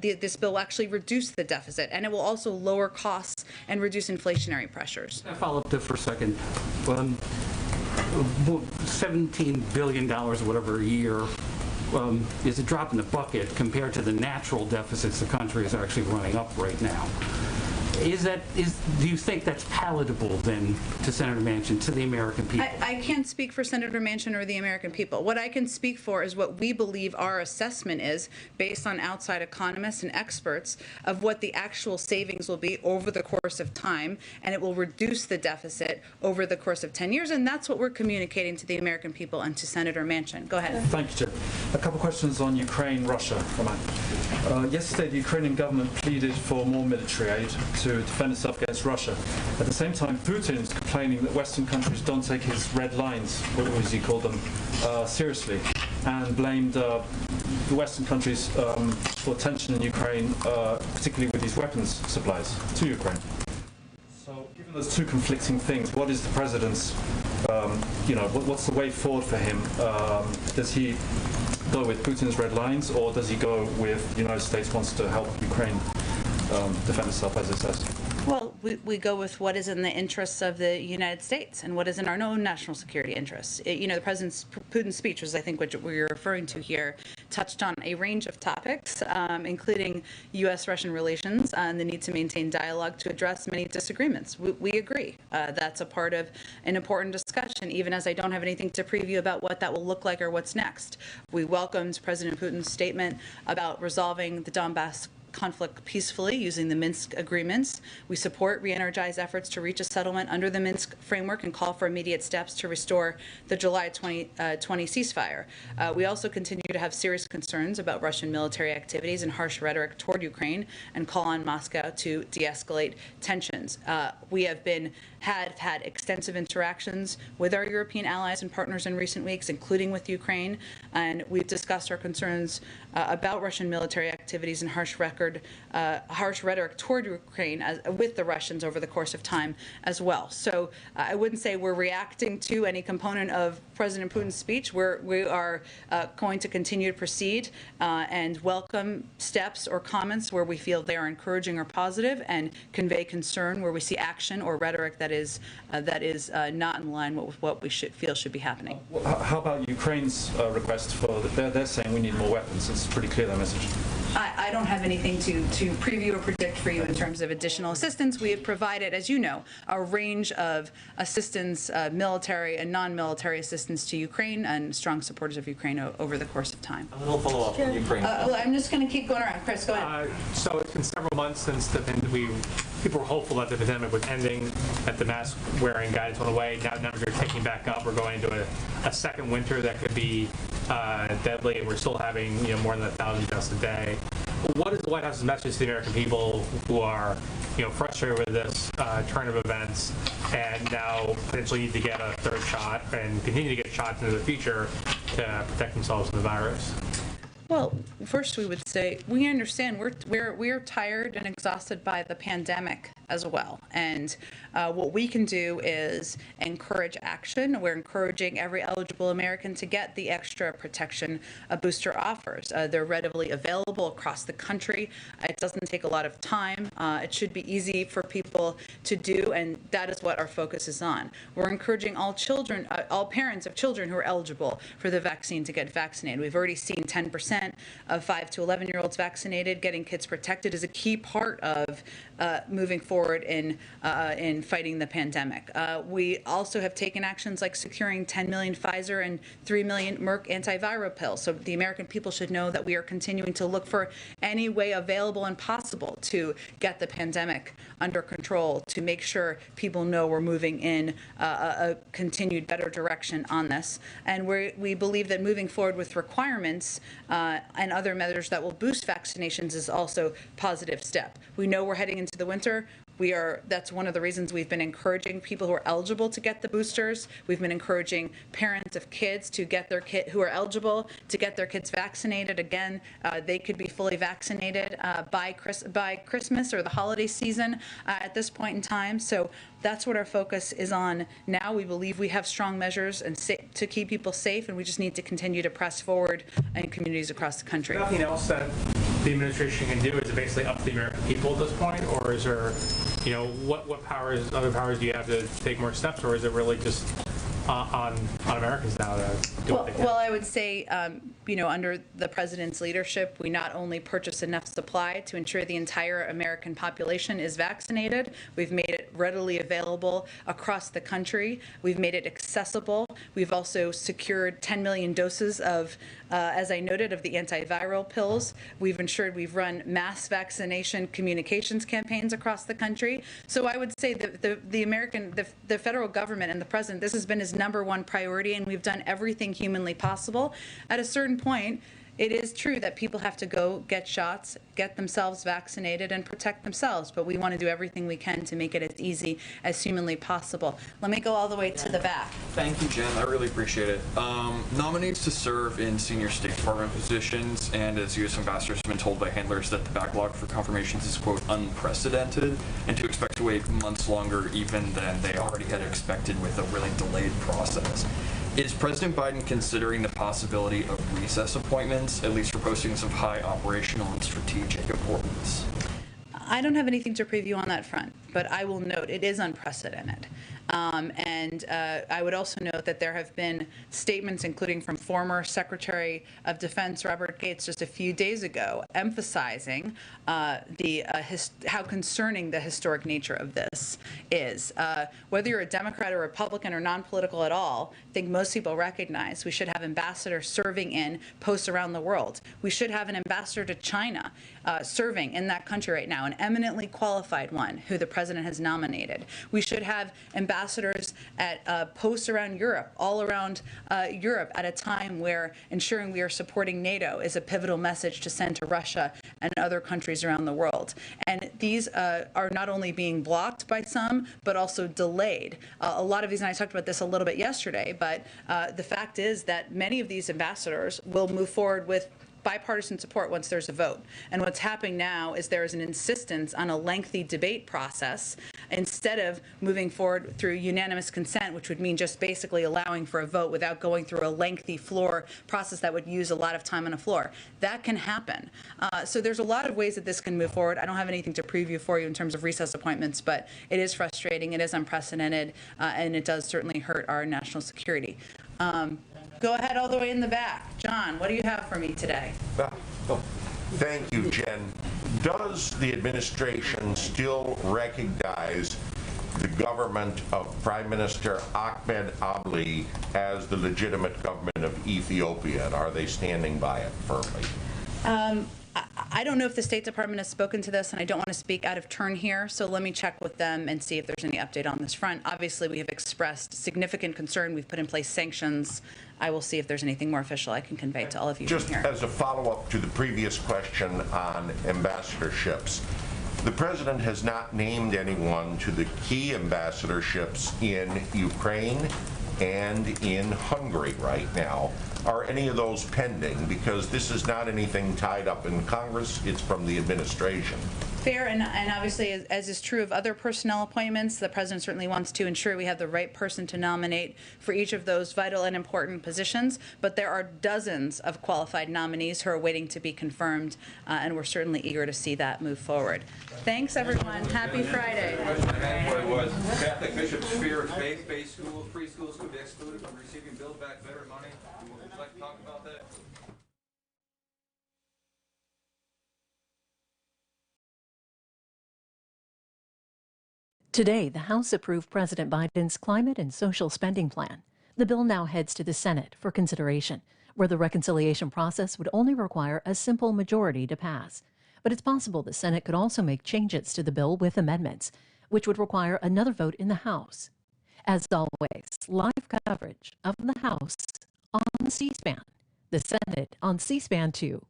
this bill will actually reduce the deficit, and it will also lower costs and reduce inflationary pressures. I'll follow up there for a second. $17 billion or whatever a year is a drop in the bucket compared to the natural deficits the country is actually running up right now. Do you think that's palatable then to Senator Manchin, to the American people? I can't speak for Senator Manchin or the American people. What I can speak for is what we believe our assessment is, based on outside economists and experts, of what the actual savings will be over the course of time, and it will reduce the deficit over the course of 10 years, and that's what we're communicating to the American people and to Senator Manchin. Go ahead. Thank you, Jim. A couple questions on Ukraine, Russia. Yesterday, the Ukrainian government pleaded for more military aid to defend itself against Russia. At the same time, Putin is complaining that Western countries don't take his red lines, what was he called them, seriously, and blamed the Western countries for tension in Ukraine, particularly with these weapons supplies to Ukraine. So, given those two conflicting things, what is the president's, what's the way forward for him? Does he go with Putin's red lines, or does he go with the United States wants to help Ukraine defend itself, as it says? Well, we go with what is in the interests of the United States and what is in our own national security interests. The President Putin's speech, was I think what we're referring to here, touched on a range of topics, including U.S.-Russian relations and the need to maintain dialogue to address many disagreements. We agree. That's a part of an important discussion, even as I don't have anything to preview about what that will look like or what's next. We welcomed President Putin's statement about resolving the Donbass conflict peacefully using the Minsk agreements. We support re-energized efforts to reach a settlement under the Minsk framework and call for immediate steps to restore the July 2020 ceasefire. We also continue to have serious concerns about Russian military activities and harsh rhetoric toward Ukraine and call on Moscow to de-escalate tensions. We have had extensive interactions with our European allies and partners in recent weeks, including with Ukraine, and we've discussed our concerns about Russian military activities and harsh rhetoric toward Ukraine with the Russians over the course of time as well. So I wouldn't say we're reacting to any component of President Putin's speech. We are going to continue to proceed and welcome steps or comments where we feel they are encouraging or positive, and convey concern where we see action or rhetoric that is not in line with what we feel should be happening. How about Ukraine's request for, they're saying we need more weapons. It's pretty clear, that message. I don't have anything to preview or predict for you in terms of additional assistance. We have provided, as you know, a range of assistance, military and non-military assistance to Ukraine, and strong supporters of Ukraine over the course of time. A little follow-up on Ukraine. Well, I'm just going to keep going around. Chris, go ahead. So it's been several months since people were hopeful that the pandemic was ending, that the mask wearing guidance went away. Now numbers are ticking back up. We're going into a second winter that could be deadly, and we're still having more than 1,000 deaths a day. What is the White House's message to the American people who are frustrated with this turn of events and now potentially need to get a third shot and continue to get shots into the future to protect themselves from the virus? Well, first we would say we understand we're tired and exhausted by the pandemic as well, and what we can do is encourage action. We're encouraging every eligible American to get the extra protection a booster offers. They're readily available across the country. It doesn't take a lot of time. It should be easy for people to do, and that is what our focus is on. We're encouraging all parents of children who are eligible for the vaccine to get vaccinated. We've already seen 10% of 5 to 11-year-olds vaccinated. Getting kids protected is a key part of moving forward in fighting the pandemic. We also have taken actions like securing 10 million Pfizer and 3 million Merck antiviral pills. So the American people should know that we are continuing to look for any way available and possible to get the pandemic under control, to make sure people know we're moving in a continued better direction on this. And we believe that moving forward with requirements and other measures that will boost vaccinations is also a positive step. We know we're heading into the winter. That's one of the reasons we've been encouraging people who are eligible to get the boosters. We've been encouraging parents of kids to get their who are eligible to get their kids vaccinated. Again, they could be fully vaccinated by Christmas or the holiday season at this point in time. So that's what our focus is on now. We believe we have strong measures and to keep people safe, and we just need to continue to press forward in communities across the country. Nothing else that the administration can do? Is it basically up to the American people at this point, or is there, what other powers do you have to take more steps, or is it really just on Americans now to do what they can? Well, I would say, under the president's leadership, we not only purchase enough supply to ensure the entire American population is vaccinated, we've made it readily available across the country. We've made it accessible. We've also secured 10 million doses of, as I noted, of the antiviral pills. We've ensured we've run mass vaccination communications campaigns across the country. So I would say that the federal government and the president, this has been his #1 priority, and we've done everything humanly possible. At a certain point, it is true that people have to go get shots, get themselves vaccinated, and protect themselves, but we want to do everything we can to make it as easy as humanly possible. Let me go all the way to the back. Thank you, Jen. I really appreciate it. Nominees to serve in senior State Department positions, and as U.S. ambassadors have been told by handlers that the backlog for confirmations is, quote, unprecedented, and to expect to wait months longer even than they already had expected with a really delayed process. Is President Biden considering the possibility of recess appointments, at least for postings of high operational and strategic importance? I don't have anything to preview on that front, but I will note it is unprecedented. I would also note that there have been statements, including from former Secretary of Defense Robert Gates just a few days ago, emphasizing how concerning the historic nature of this is. Whether you're a Democrat or Republican or non-political at all, I think most people recognize we should have ambassadors serving in posts around the world. We should have an ambassador to China serving in that country right now, an eminently qualified one who the president has nominated. We should have ambassadors at posts around Europe, all around Europe, at a time where ensuring we are supporting NATO is a pivotal message to send to Russia and other countries around the world. And these are not only being blocked by some, but also delayed. A lot of these, and I talked about this a little bit yesterday, but the fact is that many of these ambassadors will move forward with bipartisan support once there's a vote. And what's happening now is there is an insistence on a lengthy debate process instead of moving forward through unanimous consent, which would mean just basically allowing for a vote without going through a lengthy floor process that would use a lot of time on a floor. That can happen. So there's a lot of ways that this can move forward. I don't have anything to preview for you in terms of recess appointments, but it is frustrating, it is unprecedented, and it does certainly hurt our national security. Go ahead all the way in the back. John, what do you have for me today? Thank you, Jen. Does the administration still recognize the government of Prime Minister Ahmed Abli as the legitimate government of Ethiopia, and are they standing by it firmly? I don't know if the State Department has spoken to this, and I don't want to speak out of turn here, so let me check with them and see if there's any update on this front. Obviously, we have expressed significant concern. We've put in place sanctions. I will see if there's anything more official I can convey to all of you Just here. as a follow-up to the previous question on ambassadorships, the president has not named anyone to the key ambassadorships in Ukraine and in Hungary right now. Are any of those pending? Because this is not anything tied up in Congress, it's from the administration. Fair, and obviously, as is true of other personnel appointments, the president certainly wants to ensure we have the right person to nominate for each of those vital and important positions, but there are dozens of qualified nominees who are waiting to be confirmed, and we're certainly eager to see that move forward. Thanks, everyone. Happy Friday. Was Catholic bishops fear faith-based schools, preschools could be excluded from receiving Build Back Better money? Would you like to talk about that? Today, the House approved President Biden's climate and social spending plan. The bill now heads to the Senate for consideration, where the reconciliation process would only require a simple majority to pass. But it's possible the Senate could also make changes to the bill with amendments, which would require another vote in the House. As always, live coverage of the House on C-SPAN, the Senate on C-SPAN 2.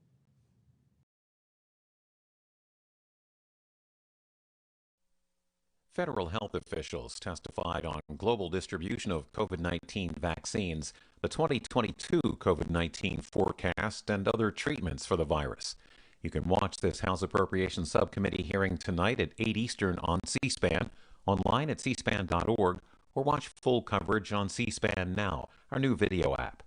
Federal health officials testified on global distribution of COVID-19 vaccines, the 2022 COVID-19 forecast, and other treatments for the virus. You can watch this House Appropriations Subcommittee hearing tonight at 8 Eastern on C-SPAN, online at cspan.org, or watch full coverage on C-SPAN Now, our new video app.